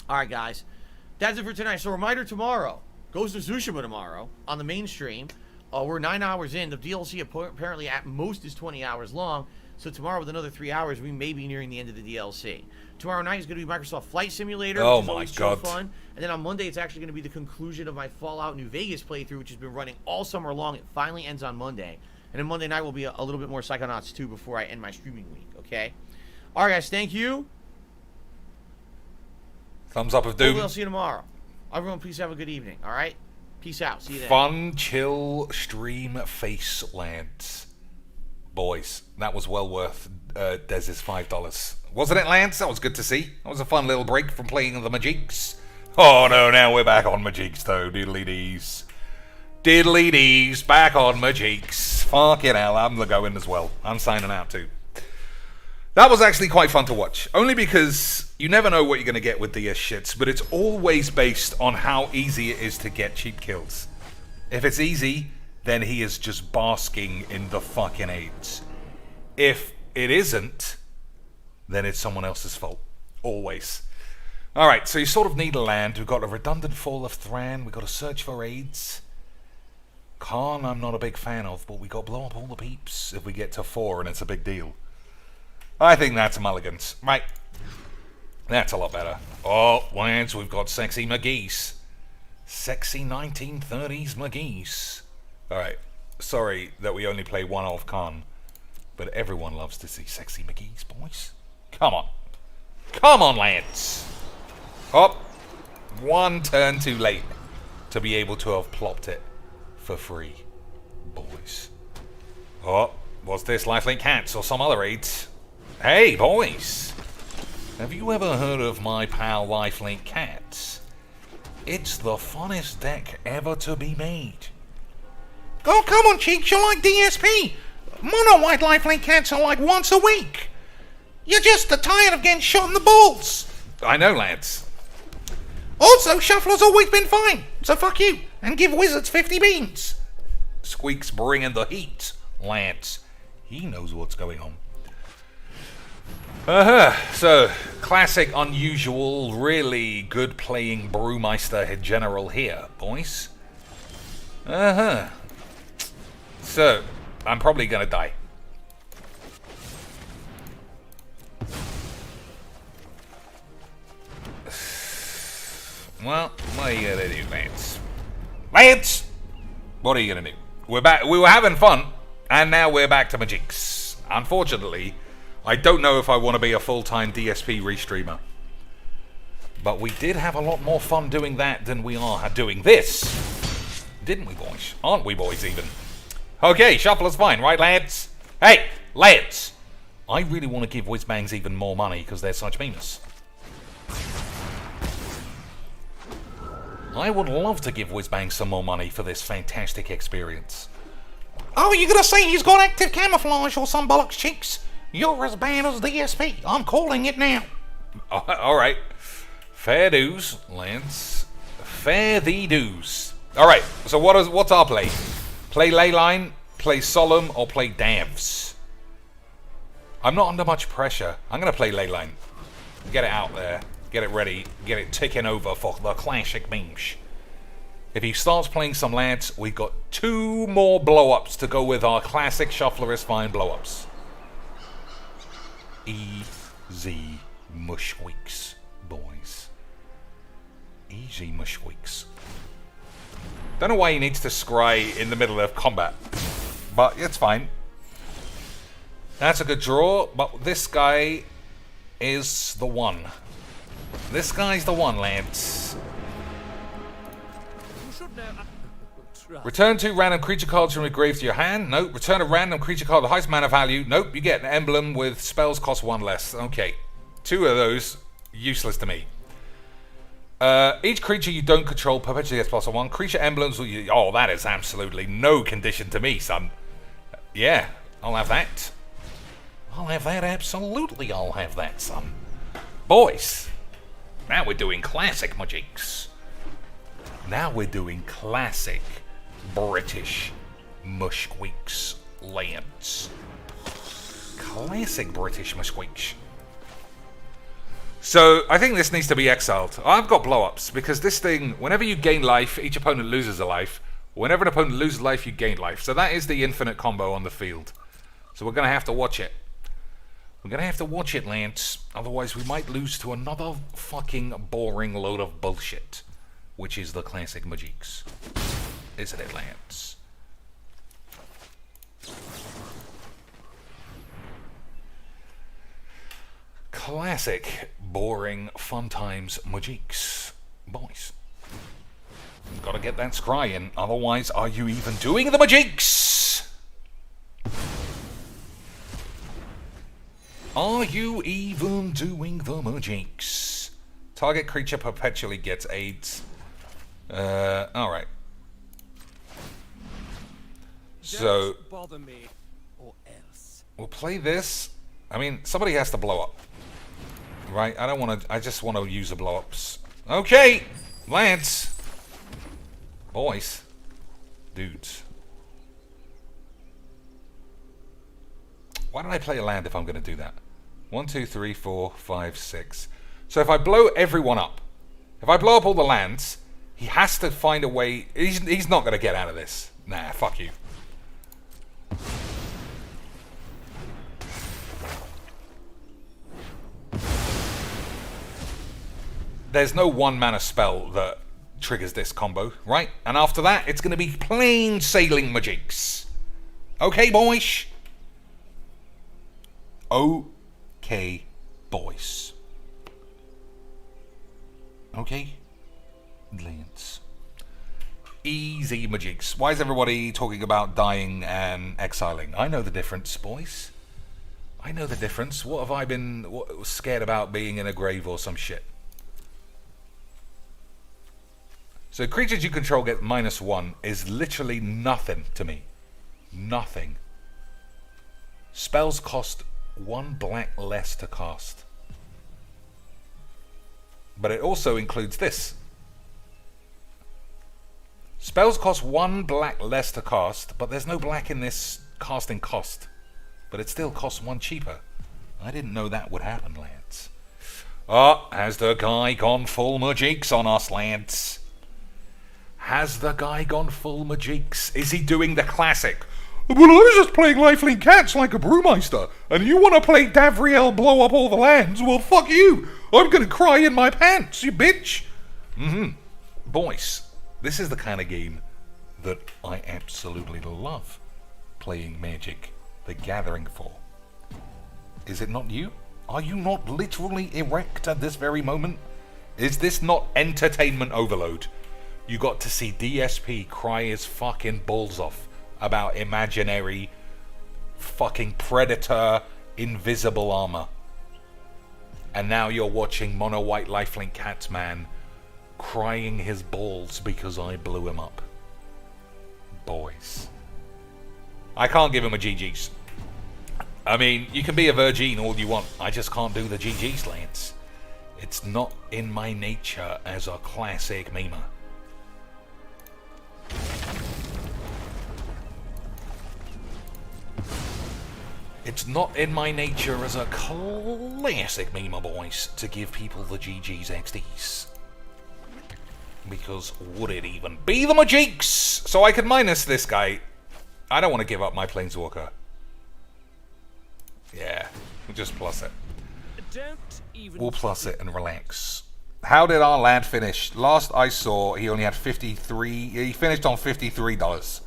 Alright, guys. That's it for tonight. So, reminder tomorrow. Ghost of Tsushima tomorrow on the mainstream. We're 9 hours in. The DLC apparently at most is 20 hours long. So tomorrow with another 3 hours, we may be nearing the end of the DLC. Tomorrow night is going to be Microsoft Flight Simulator, Oh which is my always so God. fun. And then on Monday, it's actually going to be the conclusion of my Fallout New Vegas playthrough, which has been running all summer long. It finally ends on Monday. And then Monday night will be a little bit more Psychonauts 2 before I end my streaming week, okay? All right, guys, thank you. Thumbs up of Hopefully doom. I'll see you tomorrow. Everyone, please have a good evening, all right? Peace out. See you then. Fun, chill, stream, face, Lance. Boys, that was well worth Dez's $5. Wasn't it, Lance? That was good to see. That was a fun little break from playing the Majiks. Oh no, now we're back on Majiks though. Diddly dees. Diddly dees, back on Majiks. Fucking hell, I'm going as well. I'm signing out too. That was actually quite fun to watch. Only because you never know what you're going to get with DS shits, but it's always based on how easy it is to get cheap kills. If it's easy, then he is just basking in the fucking AIDS. If it isn't, then it's someone else's fault. Always. Alright, so you sort of need a land. We've got a redundant fall of Thran. We've got to search for raids. Khan I'm not a big fan of, but we got to blow up all the peeps if we get to 4 and it's a big deal. I think that's mulligans. Right. That's a lot better. Oh, Lance, we've got sexy McGeese. Sexy 1930s McGeese. Alright, sorry that we only play one of Khan, but everyone loves to see sexy McGee's, boys. Come on. Come on, Lance. Oh, one turn too late to be able to have plopped it for free, boys. Oh, what's this? Lifelink Cats or some other aids? Hey, boys. Have you ever heard of my pal Lifelink Cats? It's the funnest deck ever to be made. Oh, come on, Cheeks, you're like DSP. Mono white lifelink cats are like once a week. You're just tired of getting shot in the balls. I know, lads. Also, Shuffler's always been fine, so fuck you, and give Wizards 50 beans. Squeak's bringing the heat, lads. He knows what's going on. So, classic, unusual, really good playing Brewmeister General here, boys. So, I'm probably gonna die. Well, what are you gonna do, Lance? Lance! What are you gonna do? We're back. We were having fun, and now we're back to Majiks. Unfortunately, I don't know if I want to be a full-time DSP restreamer. But we did have a lot more fun doing that than we are doing this. Didn't we, boys? Aren't we, boys, even? Okay, Shuffler's fine, right, lads? Hey, lads! I really want to give Whizbangs even more money because they're such memers. I would love to give Whizbangs some more money for this fantastic experience. Oh, you gonna say he's got active camouflage or some bollocks, cheeks? You're as bad as DSP. I'm calling it now. Alright. Fair dues, Lance. Fair thee dues. Alright, so what's our play? Play Leyline, play Solemn, or play Davs? I'm not under much pressure. I'm gonna play Leyline. Get it out there. Get it ready. Get it ticking over for the classic memes. If he starts playing some Lance, we've got 2 more blow-ups to go with our classic Shuffler is Fine blow-ups. Easy mushweeks, boys. Easy mushweeks. Don't know why he needs to scry in the middle of combat, but it's fine. That's a good draw, but this guy is the one. This guy's the one, lads. Return 2 random creature cards from your grave to your hand. Nope. Return a random creature card with the highest mana value. Nope. You get an emblem with spells cost 1 less. Okay. 2 of those, useless to me. Each creature you don't control perpetually gets +1. Creature emblems will you... Oh, that is absolutely no condition to me, son. Yeah, I'll have that. I'll have that, absolutely I'll have that, son. Boys, now we're doing classic magics. Now we're doing classic British mushweeks lands. Classic British mushweeks. So, I think this needs to be exiled. I've got blow-ups, because this thing, whenever you gain life, each opponent loses a life. Whenever an opponent loses life, you gain life. So that is the infinite combo on the field. So we're going to have to watch it. We're going to have to watch it, Lance. Otherwise, we might lose to another fucking boring load of bullshit. Which is the classic magics. Isn't it, Lance? Classic, boring, fun times magics. Boys. Gotta get that scry in, otherwise are you even doing the magics? Are you even doing the magics? Target creature perpetually gets AIDS. Alright. So, Don't bother me or else. we'll play this. I mean, somebody has to blow up. Right? I don't want to... I just want to use the blow-ups. Okay! Lance! Boys. Dudes. Why don't I play a land if I'm going to do that? 1, 2, 3, 4, 5, 6. So if I blow everyone up, if I blow up all the lands, he has to find a way... He's not going to get out of this. Nah, fuck you. There's no 1 mana spell that triggers this combo, right? And after that, it's going to be plain sailing magics. Okay, boys? Okay, boys. Okay? Lance. Easy magics. Why is everybody talking about dying and exiling? I know the difference, boys. I know the difference. What have I been scared about being in a grave or some shit? So creatures you control get -1 is literally nothing to me. Nothing. Spells cost 1 black less to cast. But it also includes this. Spells cost 1 black less to cast, but there's no black in this casting cost. But it still costs 1 cheaper. I didn't know that would happen, lads. Oh, has the guy gone full magics on us, lads? Has the guy gone full magics? Is he doing the classic? Well, I was just playing Lifelink Cats like a brewmeister, and you want to play Davriel blow up all the lands? Well, fuck you. I'm going to cry in my pants, you bitch. Boys, this is the kind of game that I absolutely love playing Magic the Gathering for. Is it not you? Are you not literally erect at this very moment? Is this not entertainment overload? You got to see DSP cry his fucking balls off about imaginary fucking predator invisible armor. And now you're watching Mono White Lifelink Cats man crying his balls because I blew him up. Boys. I can't give him a GG's. I mean, you can be a virgin all you want. I just can't do the GG's, Lance. It's not in my nature as a classic memer. It's not in my nature as a classic memer, boys, to give people the GG's XDs. Because would it even be the Majiks? So I could minus this guy. I don't want to give up my Planeswalker. Yeah, we'll just plus it. We'll plus it and relax. How did our lad finish? Last I saw, he only had 53. He finished on $53.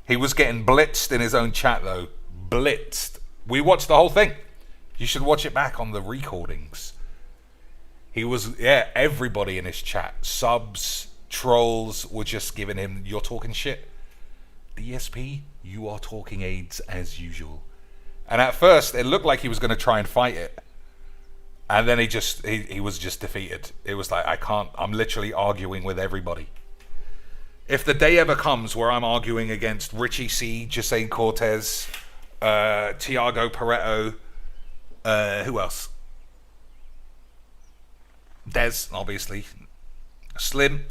He was getting blitzed in his own chat, though. Blitzed. We watched the whole thing. You should watch it back on the recordings. He was, yeah, everybody in his chat, subs, trolls, were just giving him, you're talking shit. DSP, you are talking AIDS as usual. And at first, it looked like he was going to try and fight it. And then he was just defeated. It was like, I can't, I'm literally arguing with everybody. If the day ever comes where I'm arguing against Richie C, Jacine Cortez, Tiago Pareto, who else? Dez, obviously. Slim.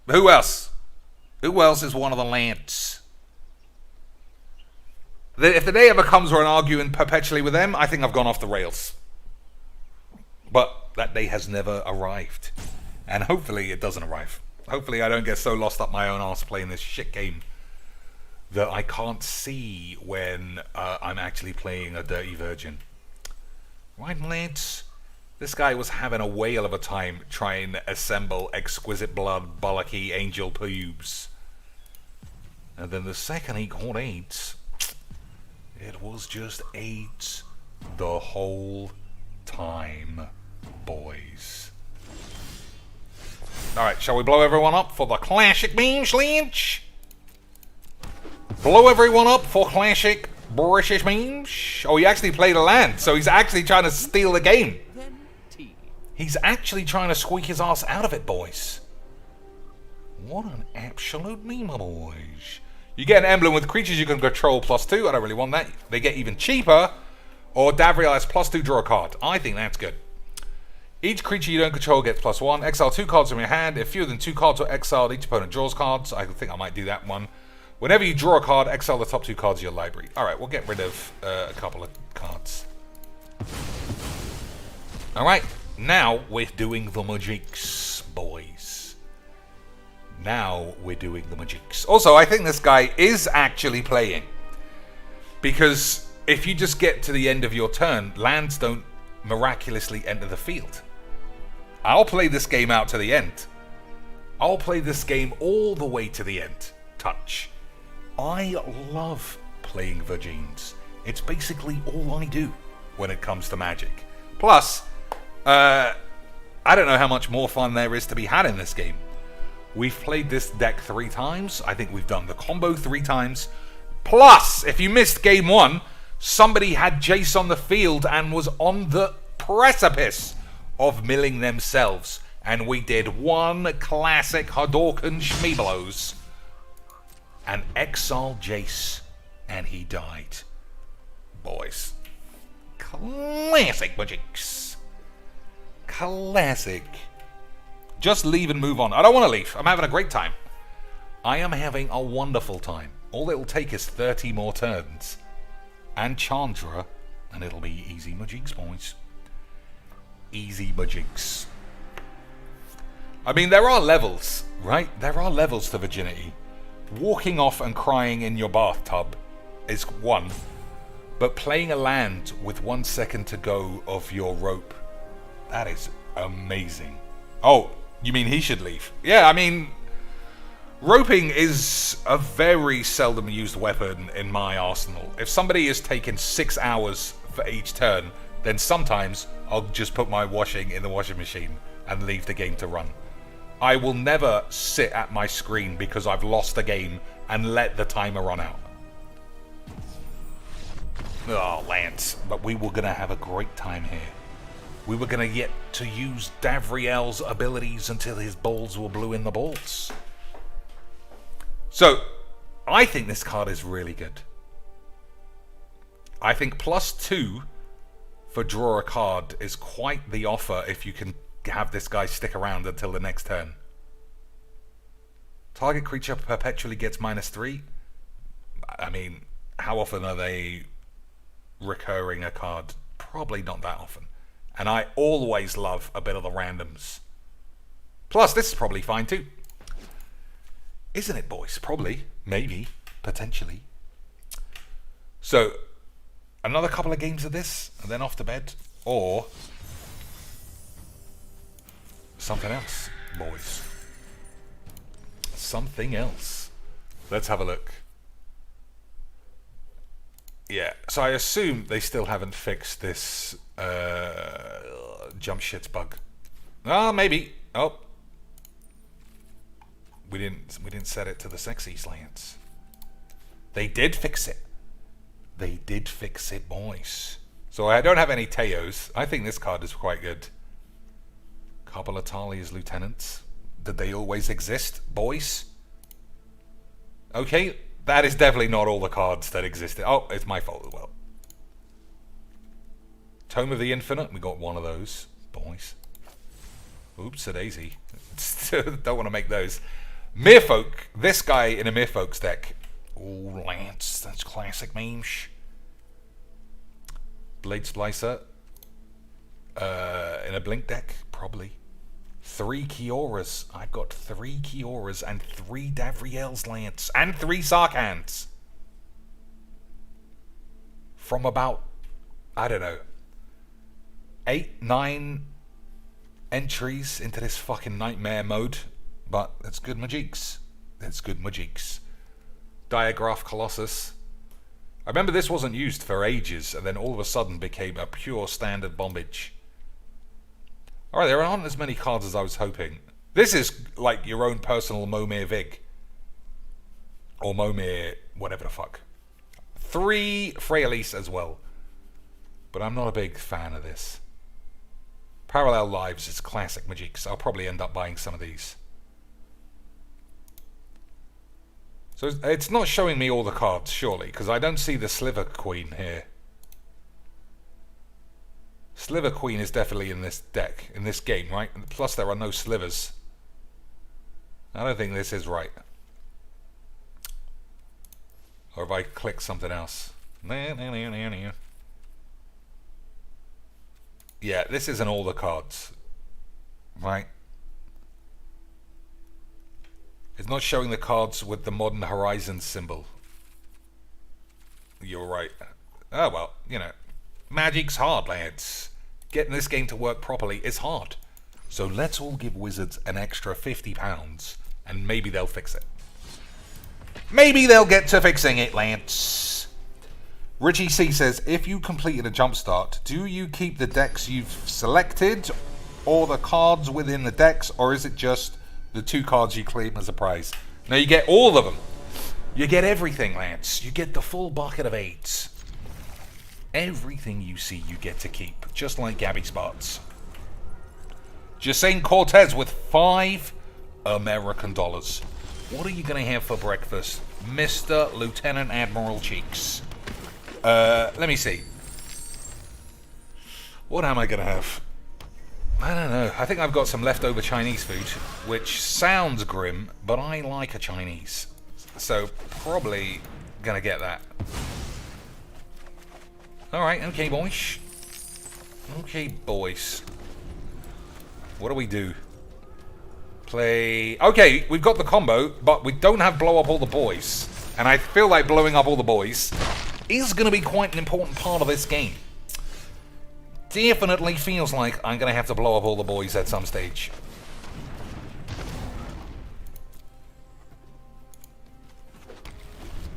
Who else? Who else is one of the lads? If the day ever comes where I'm arguing perpetually with them, I think I've gone off the rails. But that day has never arrived. And hopefully it doesn't arrive. Hopefully I don't get so lost up my own arse playing this shit game that I can't see when I'm actually playing a dirty virgin. Right, lads? This guy was having a whale of a time trying to assemble exquisite blood, bollocky angel pubes. And then the second he got AIDS, it was just AIDS the whole time, boys. Alright, shall we blow everyone up for the classic memes, Lynch? Blow everyone up for classic British memes? Oh, he actually played a land, so he's actually trying to steal the game. He's actually trying to squeak his ass out of it, boys. What an absolute meme, boys. You get an emblem with creatures you can control +2. I don't really want that. They get even cheaper. Or Davriel has +2, draw a card. I think that's good. Each creature you don't control gets +1. Exile 2 cards from your hand. If fewer than 2 cards are exiled, each opponent draws cards. I think I might do that one. Whenever you draw a card, exile the top 2 cards of your library. Alright, we'll get rid of a couple of cards. Alright, now we're doing the Majiks, boys. Now we're doing the Majiks. Also, I think this guy is actually playing. Because if you just get to the end of your turn, lands don't miraculously enter the field. I'll play this game out to the end. I'll play this game all the way to the end. Touch. I love playing Virgins. It's basically all I do when it comes to Magic. Plus, I don't know how much more fun there is to be had in this game. We've played this deck 3 times. I think we've done the combo 3 times. Plus, if you missed game 1, somebody had Jace on the field and was on the precipice of milling themselves. And we did one classic Hadouken Schmeeblos and exile Jace, and he died. Boys. Classic Majiks. Classic. Just leave and move on. I don't want to leave. I'm having a great time. I am having a wonderful time. All it will take is 30 more turns. And Chandra, and it'll be easy Majiks, boys. Easy Majiks. I mean, there are levels, right? There are levels to virginity. Walking off and crying in your bathtub is one. But playing a land with 1 second to go of your rope, that is amazing. Oh, you mean he should leave? Yeah, I mean, roping is a very seldom used weapon in my arsenal. If somebody is taking 6 hours for each turn, then sometimes I'll just put my washing in the washing machine and leave the game to run. I will never sit at my screen because I've lost a game and let the timer run out. Oh, Lance, but we were going to have a great time here. We were going to get to use Davriel's abilities until his balls were blue in the balls. So, I think this card is really good. I think +2 for draw a card is quite the offer if you can have this guy stick around until the next turn. Target creature perpetually gets -3. I mean, how often are they recurring a card? Probably not that often. And I always love a bit of the randoms. Plus, this is probably fine too. Isn't it, boys? Probably. Maybe. Potentially. So, another couple of games of this, and then off to bed. Or something else, boys. Something else. Let's have a look. Yeah, so I assume they still haven't fixed this jump shits bug. Oh, maybe. Oh. We didn't set it to the sexy slants. They did fix it. They did fix it, boys. So I don't have any Teos. I think this card is quite good. Couple of Talia's lieutenants. Did they always exist, boys? Okay, that is definitely not all the cards that existed. Oh, it's my fault as well. Tome of the Infinite, we got one of those, boys. Oops, a daisy. Don't want to make those. Merfolk, this guy in a Merfolk's deck. Oh, Lance, that's classic memes. Blade Splicer. In a Blink deck, probably. 3 Kioras. I've got 3 Kioras and 3 Davriel's Lance and 3 Sarkhans. From about, I don't know, 8, 9 entries into this fucking nightmare mode. But it's good magiques. It's good magiques. Diagraph Colossus. I remember this wasn't used for ages and then all of a sudden became a pure standard bombage. Alright, there aren't as many cards as I was hoping. This is like your own personal Momir Vig. Or Momir, whatever the fuck. 3 Freyalise as well. But I'm not a big fan of this. Parallel Lives is classic magiques. I'll probably end up buying some of these. So it's not showing me all the cards, surely, because I don't see the Sliver Queen here. Sliver Queen is definitely in this deck, in this game, right? Plus there are no slivers. I don't think this is right. Or if I click something else. Yeah, this isn't all the cards. Right? It's not showing the cards with the Modern Horizons symbol. You're right. Oh well, you know. Magic's hard, lads. Getting this game to work properly is hard. So let's all give Wizards an extra £50 and maybe they'll fix it. Maybe they'll get to fixing it, Lance. Richie C says, if you completed a jumpstart, do you keep the decks you've selected or the cards within the decks, or is it just the 2 cards you claim as a prize? No, you get all of them. You get everything, Lance. You get the full bucket of 8s. Everything you see you get to keep, just like Gabby Spots. Jacine Cortez with $5 American dollars. What are you going to have for breakfast, Mr. Lieutenant Admiral Cheeks? Let me see. What am I going to have? I don't know. I think I've got some leftover Chinese food, which sounds grim, but I like a Chinese. So, probably going to get that. Alright, okay, boys. Okay, boys. What do we do? Play... Okay, we've got the combo, but we don't have blow up all the boys. And I feel like blowing up all the boys is going to be quite an important part of this game. Definitely feels like I'm going to have to blow up all the boys at some stage.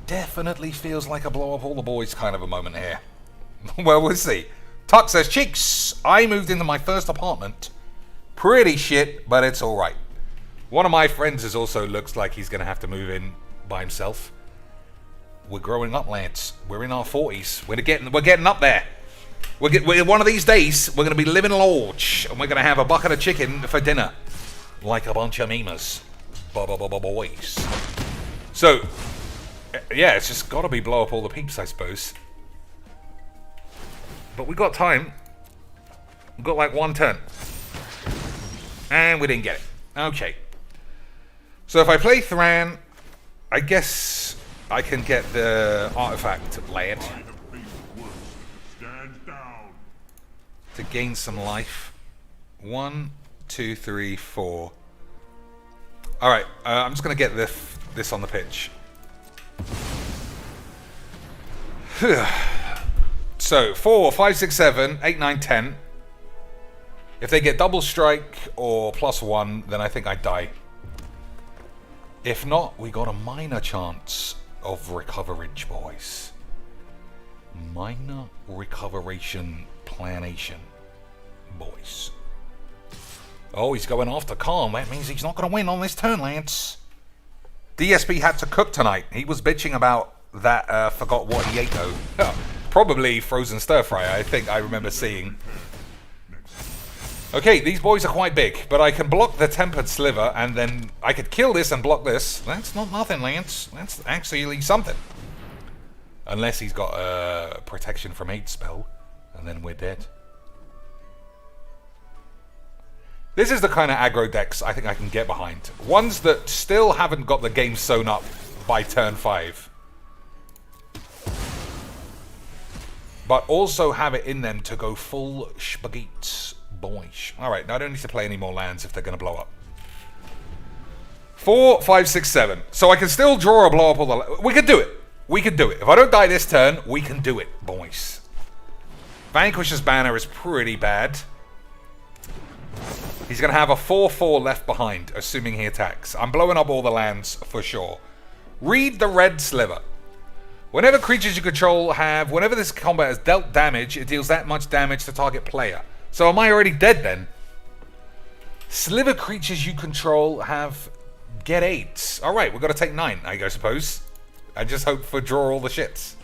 Definitely feels like a blow up all the boys kind of a moment here. Well, we'll see. Tuck says, Cheeks, I moved into my first apartment. Pretty shit, but it's alright. One of my friends is also looks like he's going to have to move in by himself. We're growing up, Lance. We're in our 40s. We're getting up there. One of these days, we're going to be living large, and we're going to have a bucket of chicken for dinner. Like a bunch of memes. Boys. So, yeah, it's just got to be blow up all the peeps, I suppose. but we got time. We got like one turn. And we didn't get it. Okay. So if I play Thran, I guess I can get the artifact land to gain some life. 1, 2, 3, 4. Alright, I'm just going to get this on the pitch. So, 4, 5, 6, 7, 8, 9, 10. If they get double strike or +1, then I think I die. If not, we got a minor chance of recoverage, boys. Minor recoveration planation, boys. Oh, he's going after Khan. That means he's not going to win on this turn, Lance. DSP had to cook tonight. He was bitching about that, forgot what he ate, though. Probably frozen stir fry, I think I remember seeing. Okay, these boys are quite big, but I can block the tempered sliver, and then I could kill this and block this. That's not nothing, Lance. That's actually something. Unless he's got a protection from 8 spell, and then we're dead. This is the kind of aggro decks I think I can get behind. Ones that still haven't got the game sewn up by turn 5. But also have it in them to go full spaghetti. Boys. Alright, now I don't need to play any more lands if they're going to blow up. 4, 5, 6, 7. So I can still draw or blow up all the... We can do it. We can do it. If I don't die this turn, we can do it, boys. Vanquish's Banner is pretty bad. He's going to have a 4-4 left behind, assuming he attacks. I'm blowing up all the lands for sure. Read the red sliver. Whenever creatures you control have... Whenever this combat has dealt damage, it deals that much damage to target player. So am I already dead then? Sliver creatures you control have get 8. Alright, we've got to take 9, I suppose. I just hope for draw all the shits.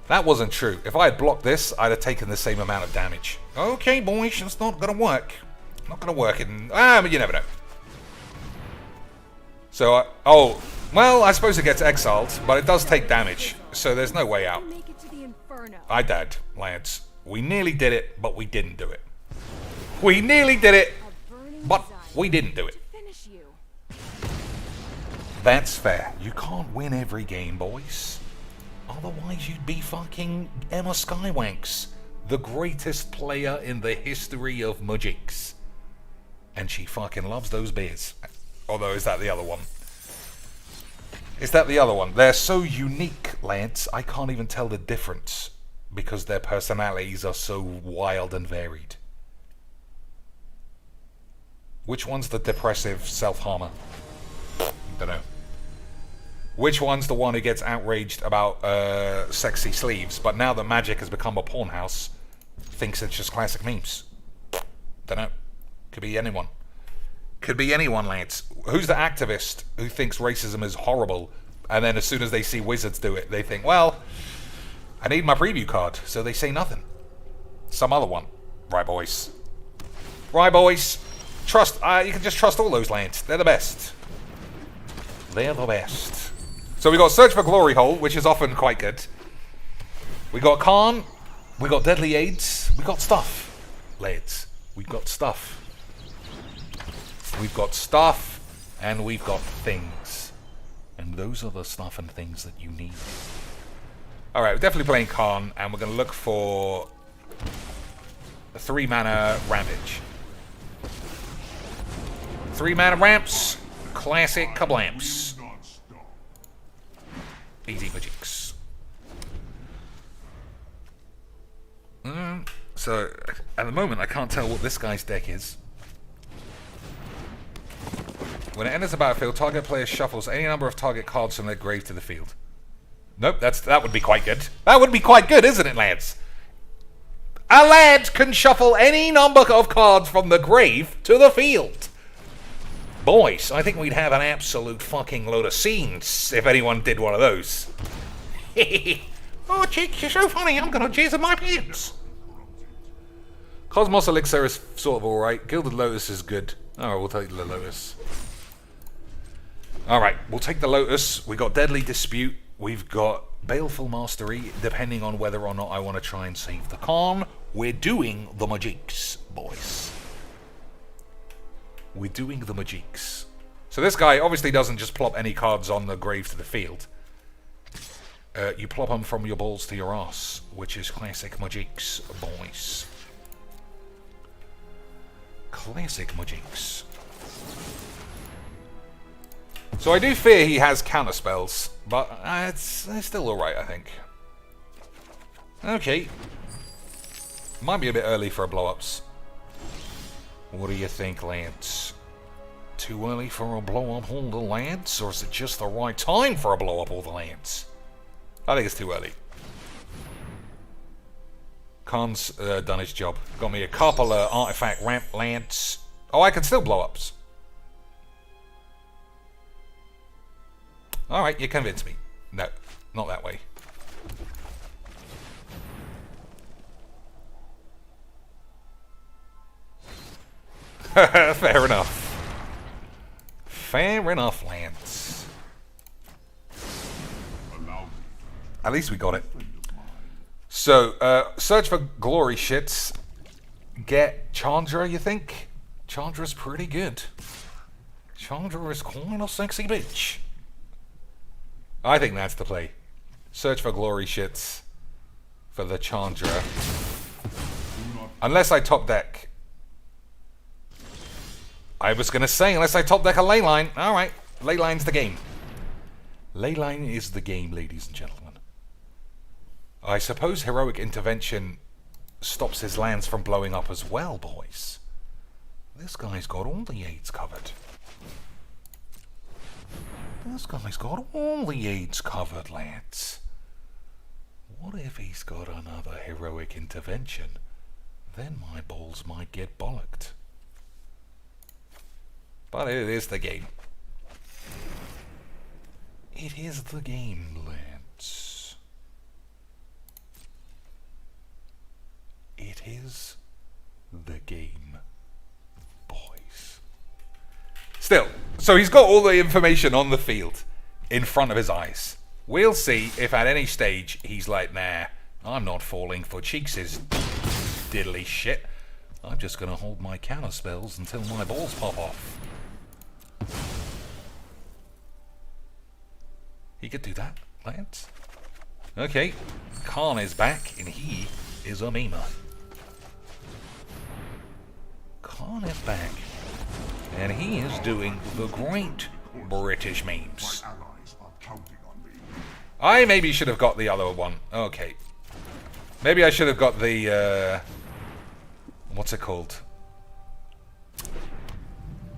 That wasn't true. If I had blocked this, I'd have taken the same amount of damage. Okay, boys, it's not going to work. Not going to work. But you never know. So, oh, well, I suppose it gets exiled, but it does take damage. So there's no way out. Make it to the inferno. I died, lads. We nearly did it, but we didn't do it. We nearly did it, but we didn't do it. That's fair. You can't win every game, boys. Otherwise, you'd be fucking Emma Skywanks, the greatest player in the history of Magics. And she fucking loves those beers. Although, is that the other one? Is that the other one? They're so unique, lads, I can't even tell the difference. Because their personalities are so wild and varied. Which one's the depressive self-harmer? Don't know. Which one's the one who gets outraged about sexy sleeves, but now that Magic has become a porn house, thinks it's just classic memes? Don't know. Could be anyone. Could be anyone, lads. Who's the activist who thinks racism is horrible, and then as soon as they see wizards do it, they think, well... I need my preview card, so they say nothing. Some other one. Right, boys. Right, boys. Trust, you can just trust all those lands. They're the best. They're the best. So we got Search for Glory Hole, which is often quite good. We got Khan. We got Deadly Aids. We got stuff. Lads. We've got stuff. We've got stuff, and we've got things. And those are the stuff and things that you need. Alright, we're definitely playing Khan, and we're going to look for a 3-mana Rampage. 3-mana ramps, classic kablamps. Easy magics. So, at the moment, I can't tell what this guy's deck is. When it enters the battlefield, target player shuffles any number of target cards from their grave to the field. Nope, that would be quite good. That would be quite good, isn't it, lads? A lad can shuffle any number of cards from the grave to the field. Boys, I think we'd have an absolute fucking load of scenes if anyone did one of those. Oh, Chicks, you're so funny, I'm gonna jizz in my pants. Cosmos Elixir is sort of alright. Gilded Lotus is good. Alright, we'll take the Lotus. Alright, we'll take the Lotus. We got Deadly Dispute. We've got Baleful Mastery, depending on whether or not I want to try and save the Khan. We're doing the Majiks, boys. We're doing the Majiks. So this guy obviously doesn't just plop any cards on the grave to the field. You plop them from your balls to your ass, which is classic Majiks, boys. Classic Majiks. So I do fear he has counter spells, but it's still alright, I think. Okay. Might be a bit early for a blow-ups. What do you think, lads? Too early for a blow-up all the lads? Or is it just the right time for a blow-up all the lads? I think it's too early. Khan's done his job. Got me a couple of artifact ramp lads. Oh, I can still blow-ups. Alright, you convinced me. No, not that way. Fair enough. Fair enough, Lance. At least we got it. So, search for glory shits. Get Chandra, you think? Chandra's pretty good. Chandra is quite a sexy bitch. I think that's the play. Search for glory shits for the Chandra. Unless I top deck. I was going to say, unless I top deck a leyline. Alright, leyline's the game. Leyline is the game, ladies and gentlemen. I suppose heroic intervention stops his lands from blowing up as well, boys. This guy's got all the aids covered. This guy's got all the aids covered, lads. What if he's got another heroic intervention? Then my balls might get bollocked. But it is the game. It is the game, lads. It is the game, boys. Still, so he's got all the information on the field in front of his eyes. We'll see if at any stage he's like, nah, I'm not falling for Cheeks' diddly shit. I'm just going to hold my counter spells until my balls pop off. He could do that, lads. Okay, Khan is back, and he is a memer. Khan is back, and he is doing the great British memes. I maybe should have got the other one. Okay. Maybe I should have got the, what's it called?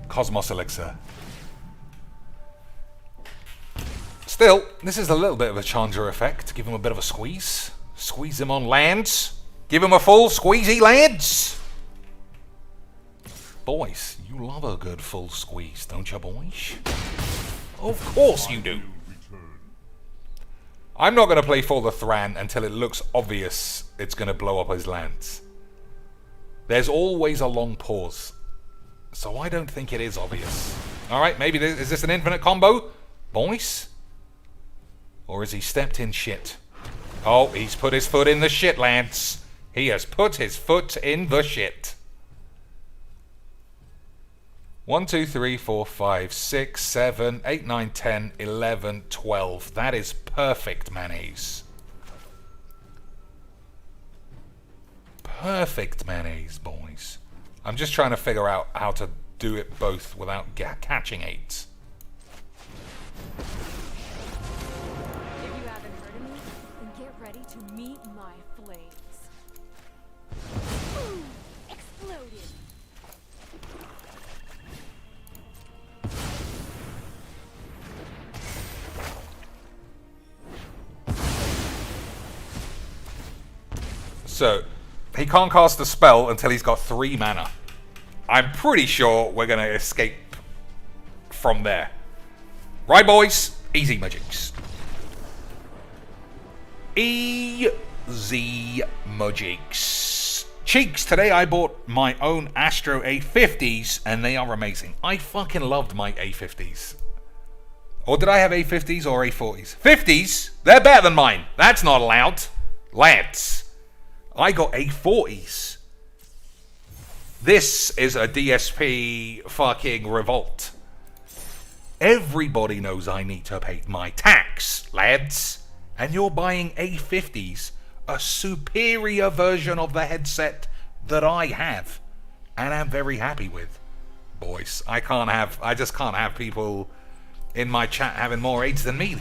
Cosmos Elixir. Still, this is a little bit of a Chandra effect. Give him a bit of a squeeze. Squeeze him on lands. Give him a full squeezy, lads. Boys, you love a good full squeeze, don't you, boys? Of course you do. I'm not going to play for the Thran until it looks obvious it's going to blow up his lands. There's always a long pause. So I don't think it is obvious. Alright, maybe is this an infinite combo? Boys? Or has he stepped in shit? Oh, he's put his foot in the shit, lads. He has put his foot in the shit. 1, 2, 3, 4, 5, 6, 7, 8, 9, 10, 11, 12. That is perfect mayonnaise. Perfect mayonnaise, boys. I'm just trying to figure out how to do it both without catching 8. If you haven't heard of me, then get ready to meet my flames. Boom! Exploded! So, he can't cast a spell until he's got 3 mana. I'm pretty sure we're going to escape from there. Right, boys? Easy magics. Easy magics. Cheeks, today I bought my own Astro A50s, and they are amazing. I fucking loved my A50s. Or did I have A50s or A40s? 50s? They're better than mine. That's not allowed. Lads, I got A40s. This is a DSP fucking revolt. Everybody knows I need to pay my tax, lads. And you're buying A50s, a superior version of the headset that I have. And I'm very happy with. Boys, I just can't have people in my chat having more AIDS than me.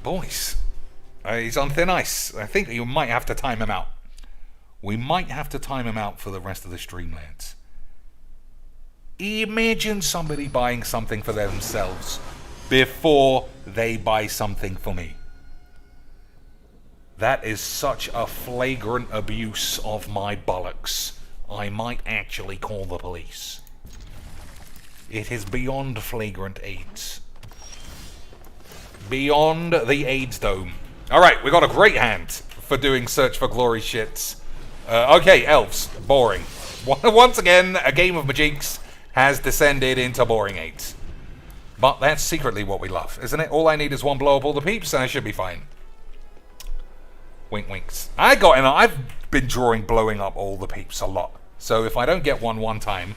Boys, he's on thin ice. I think you might have to time him out. We might have to time him out for the rest of the stream, lads. Imagine somebody buying something for themselves before they buy something for me. That is such a flagrant abuse of my bollocks. I might actually call the police. It is beyond flagrant AIDS. Beyond the AIDS dome. Alright, we got a great hand for doing Search for Glory shits. Okay, elves. Boring. Once again, a game of Majinx has descended into boring AIDS. But that's secretly what we love, isn't it? All I need is one blow up all the peeps and I should be fine. Wink winks. I've been drawing blowing up all the peeps a lot. So if I don't get one time,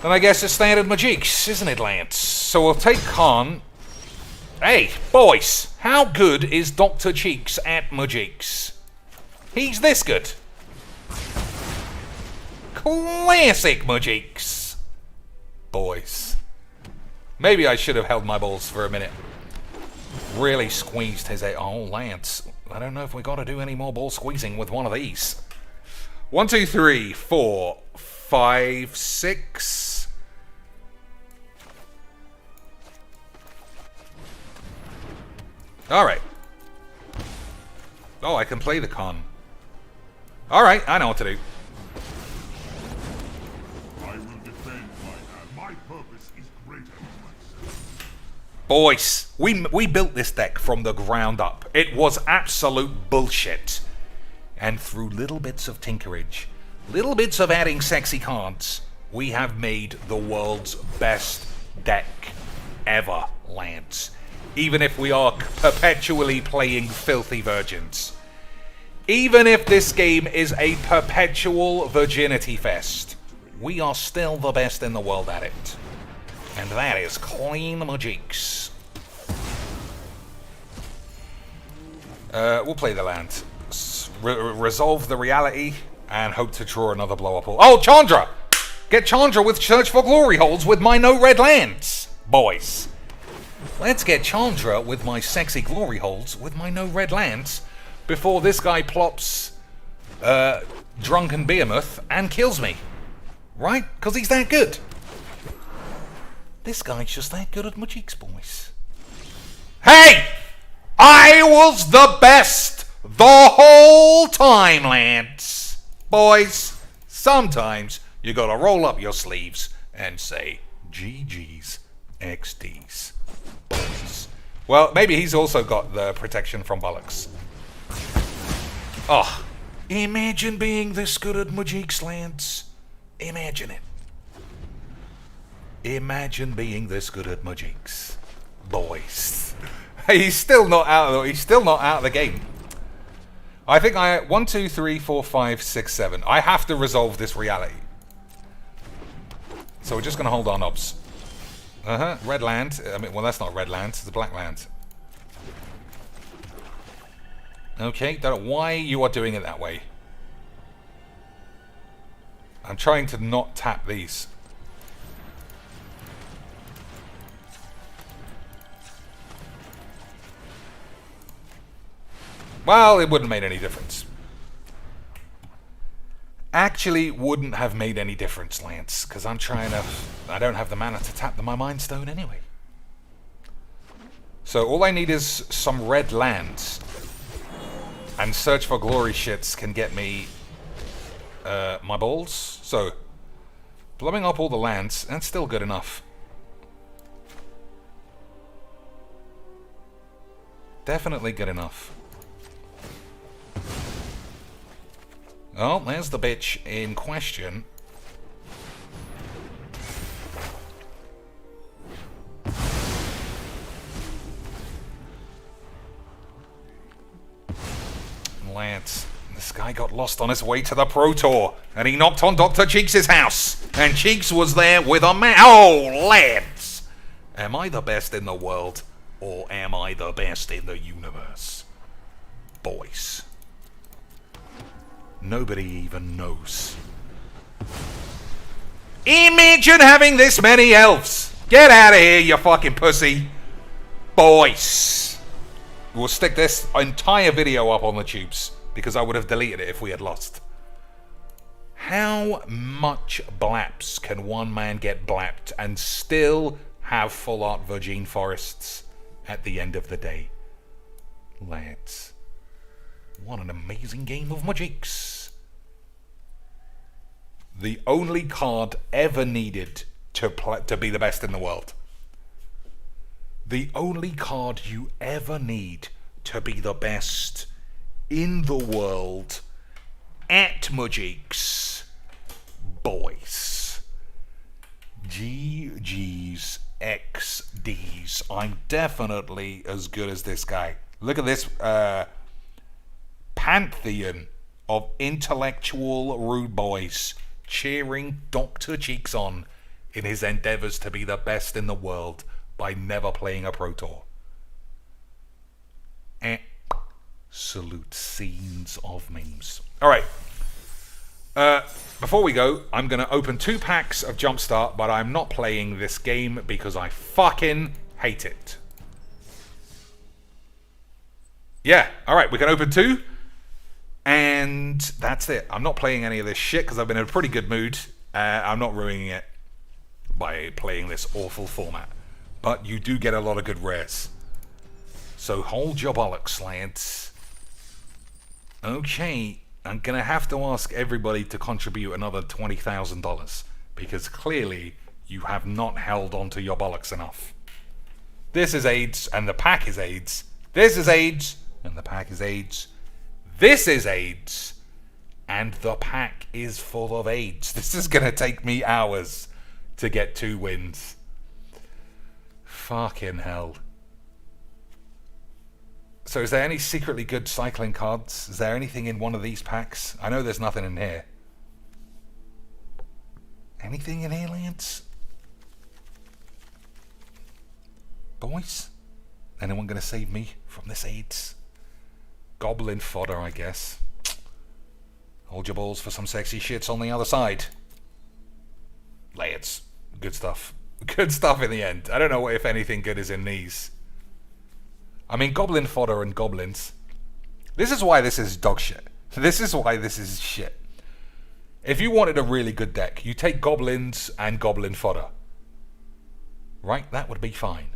then I guess it's standard Majinx, isn't it, Lance? So we'll take Khan. Hey, boys, how good is Dr. Cheeks at Majinx? He's this good. Classic Majinx. Boys. Maybe I should have held my balls for a minute. Really squeezed his... Oh, Lance. I don't know if we got to do any more ball squeezing with one of these. 1, 2, 3, 4, 5, 6. Alright. Oh, I can play the con. Alright, I know what to do. I will defend my purpose is greater than myself. Boys, we built this deck from the ground up. It was absolute bullshit. And through little bits of tinkerage, little bits of adding sexy cards, we have made the world's best deck ever, Lance. Even if we are perpetually playing filthy virgins. Even if this game is a perpetual virginity fest, we are still the best in the world at it. And that is clean Majinx. We'll play the land. Resolve the reality and hope to draw another blow-up. Oh, Chandra! Get Chandra with Search for Glory holds with my no red lands, boys. Let's get Chandra with my sexy glory holds with my no red lands before this guy plops Drunken Behemoth and kills me. Right? Because he's that good. This guy's just that good at Majinx, boys. Hey! I was the best the whole time, lads. Boys, sometimes you gotta roll up your sleeves and say GG's XD's. Boys. Well, maybe he's also got the protection from bollocks. Oh, imagine being this good at Majinx, lads. Imagine it. Imagine being this good at Majinx, boys. He's still not out of the game. I think 1, 2, 3, 4, 5, 6, 7. I have to resolve this reality. So we're just gonna hold our knobs. Red land. I mean, well, that's not red land. It's a black land. Okay, don't know why you are doing it that way. I'm trying to not tap these. Well, it wouldn't have made any difference. Actually, wouldn't have made any difference, Lance, because I don't have the mana to tap my Mind Stone anyway. So all I need is some red lands. And Search for Glory shits can get me my balls. So, blowing up all the lands, that's still good enough. Definitely good enough. Oh, there's the bitch in question. lads. This guy got lost on his way to the Pro Tour, and he knocked on Dr. Cheeks' house, and Cheeks was there with a man. Oh, lads! Am I the best in the world, or am I the best in the universe? Boys. Nobody even knows. Imagine having this many elves! Get out of here, you fucking pussy! Boys! We'll stick this entire video up on the tubes, because I would have deleted it if we had lost. How much blaps can one man get blapped and still have full art virgin forests at the end of the day? Lads, what an amazing game of Magics. The only card ever needed to be the best in the world. The only card you ever need to be the best in the world at Magics. Boys. GG's XD's. I'm definitely as good as this guy. Look at this pantheon of intellectual rude boys cheering Dr. Cheeks on in his endeavors to be the best in the world by never playing a Pro Tour. Absolute scenes of memes. Alright. Before we go, I'm going to open 2 packs of Jumpstart, but I'm not playing this game because I fucking hate it. Yeah, alright, we can open 2. And that's it. I'm not playing any of this shit because I've been in a pretty good mood. I'm not ruining it by playing this awful format. But you do get a lot of good rares. So hold your bollocks, lads. Okay, I'm going to have to ask everybody to contribute another $20,000. Because clearly you have not held onto your bollocks enough. This is AIDS and the pack is AIDS. This is AIDS and the pack is AIDS. This is AIDS, and the pack is full of AIDS. This is going to take me hours to get 2 wins. Fucking hell. So is there any secretly good cycling cards? Is there anything in one of these packs? I know there's nothing in here. Anything in here, Lance? Boys? Anyone going to save me from this AIDS? Goblin fodder, I guess. Hold your balls for some sexy shits on the other side. Lads. Good stuff. Good stuff in the end. I don't know if anything good is in these. I mean, goblin fodder and goblins. This is why this is dog shit. This is why this is shit. If you wanted a really good deck, you take goblins and goblin fodder. Right? That would be fine.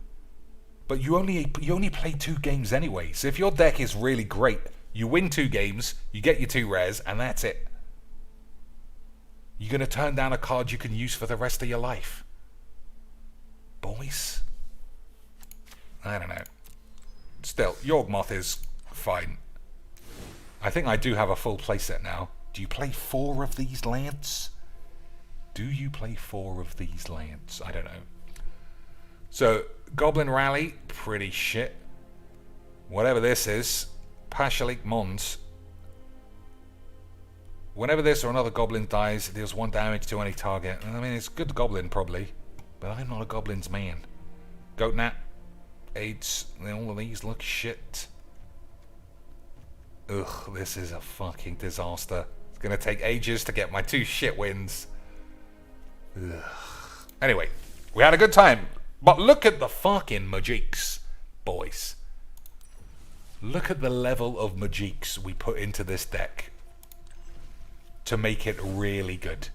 But you only play 2 games anyway. So if your deck is really great, you win 2 games, you get your 2 rares, and that's it. You're going to turn down a card you can use for the rest of your life. Boys? I don't know. Still, Yawgmoth is fine. I think I do have a full playset now. Do you play 4 of these lads? Do you play 4 of these lads? I don't know. So, Goblin Rally, pretty shit. Whatever this is, Pashalik Mons. Whenever this or another goblin dies, it deals 1 damage to any target. I mean, it's good goblin probably, but I'm not a goblin's man. Goatnat, AIDS, all of these look shit. Ugh, this is a fucking disaster. It's gonna take ages to get my 2 shit wins. Ugh. Anyway, we had a good time. But look at the fucking Magics, boys. Look at the level of Magics we put into this deck to make it really good.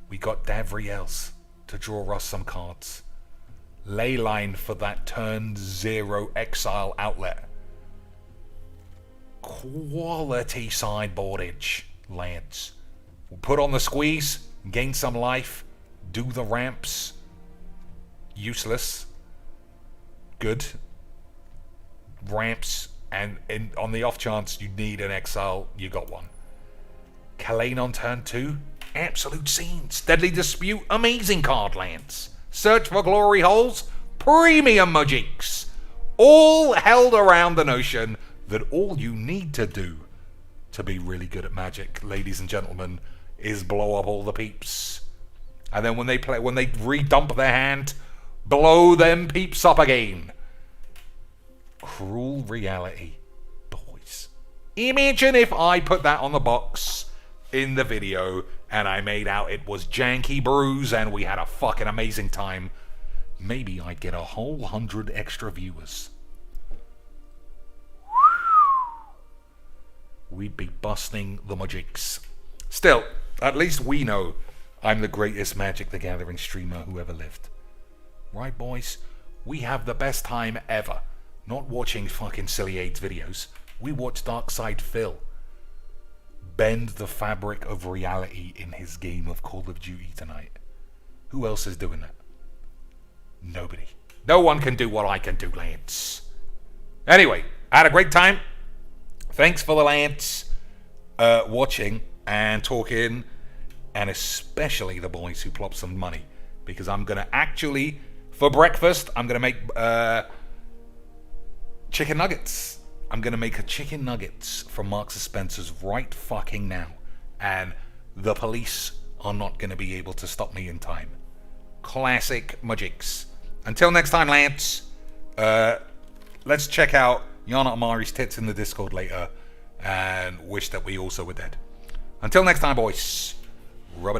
We got Davriels to draw us some cards. Leyline for that turn 0 exile outlet. Quality sideboardage, lads. We'll put on the squeeze, gain some life, do the ramps. Useless. Good. Ramps, and on the off chance you need an exile, you got one. Kalane on turn 2, absolute scenes. Deadly Dispute, amazing card lands. Search for Glory Holes, premium Magics. All held around the notion that all you need to do to be really good at Magic, ladies and gentlemen, is blow up all the peeps. And then when they redump their hand, blow them peeps up again. Cruel reality, boys. Imagine if I put that on the box in the video and I made out it was Janky Brews and we had a fucking amazing time. Maybe I'd get a whole 100 extra viewers. We'd be busting the magics. Still, at least we know I'm the greatest Magic the Gathering streamer who ever lived. Right, boys? We have the best time ever. Not watching fucking Silly AIDS videos. We watch Darkside Phil bend the fabric of reality in his game of Call of Duty tonight. Who else is doing that? Nobody. No one can do what I can do, Lance. Anyway, I had a great time. Thanks for the Lance watching and talking, and especially the boys who plopped some money, because I'm going to actually, for breakfast, I'm going to make chicken nuggets. I'm going to make a chicken nuggets from Marks & Spencer's right fucking now, and the police are not going to be able to stop me in time. Classic magics. Until next time, Lance, let's check out Yana Amari's tits in the Discord later and wish that we also were dead. Until next time, boys. Rub it in.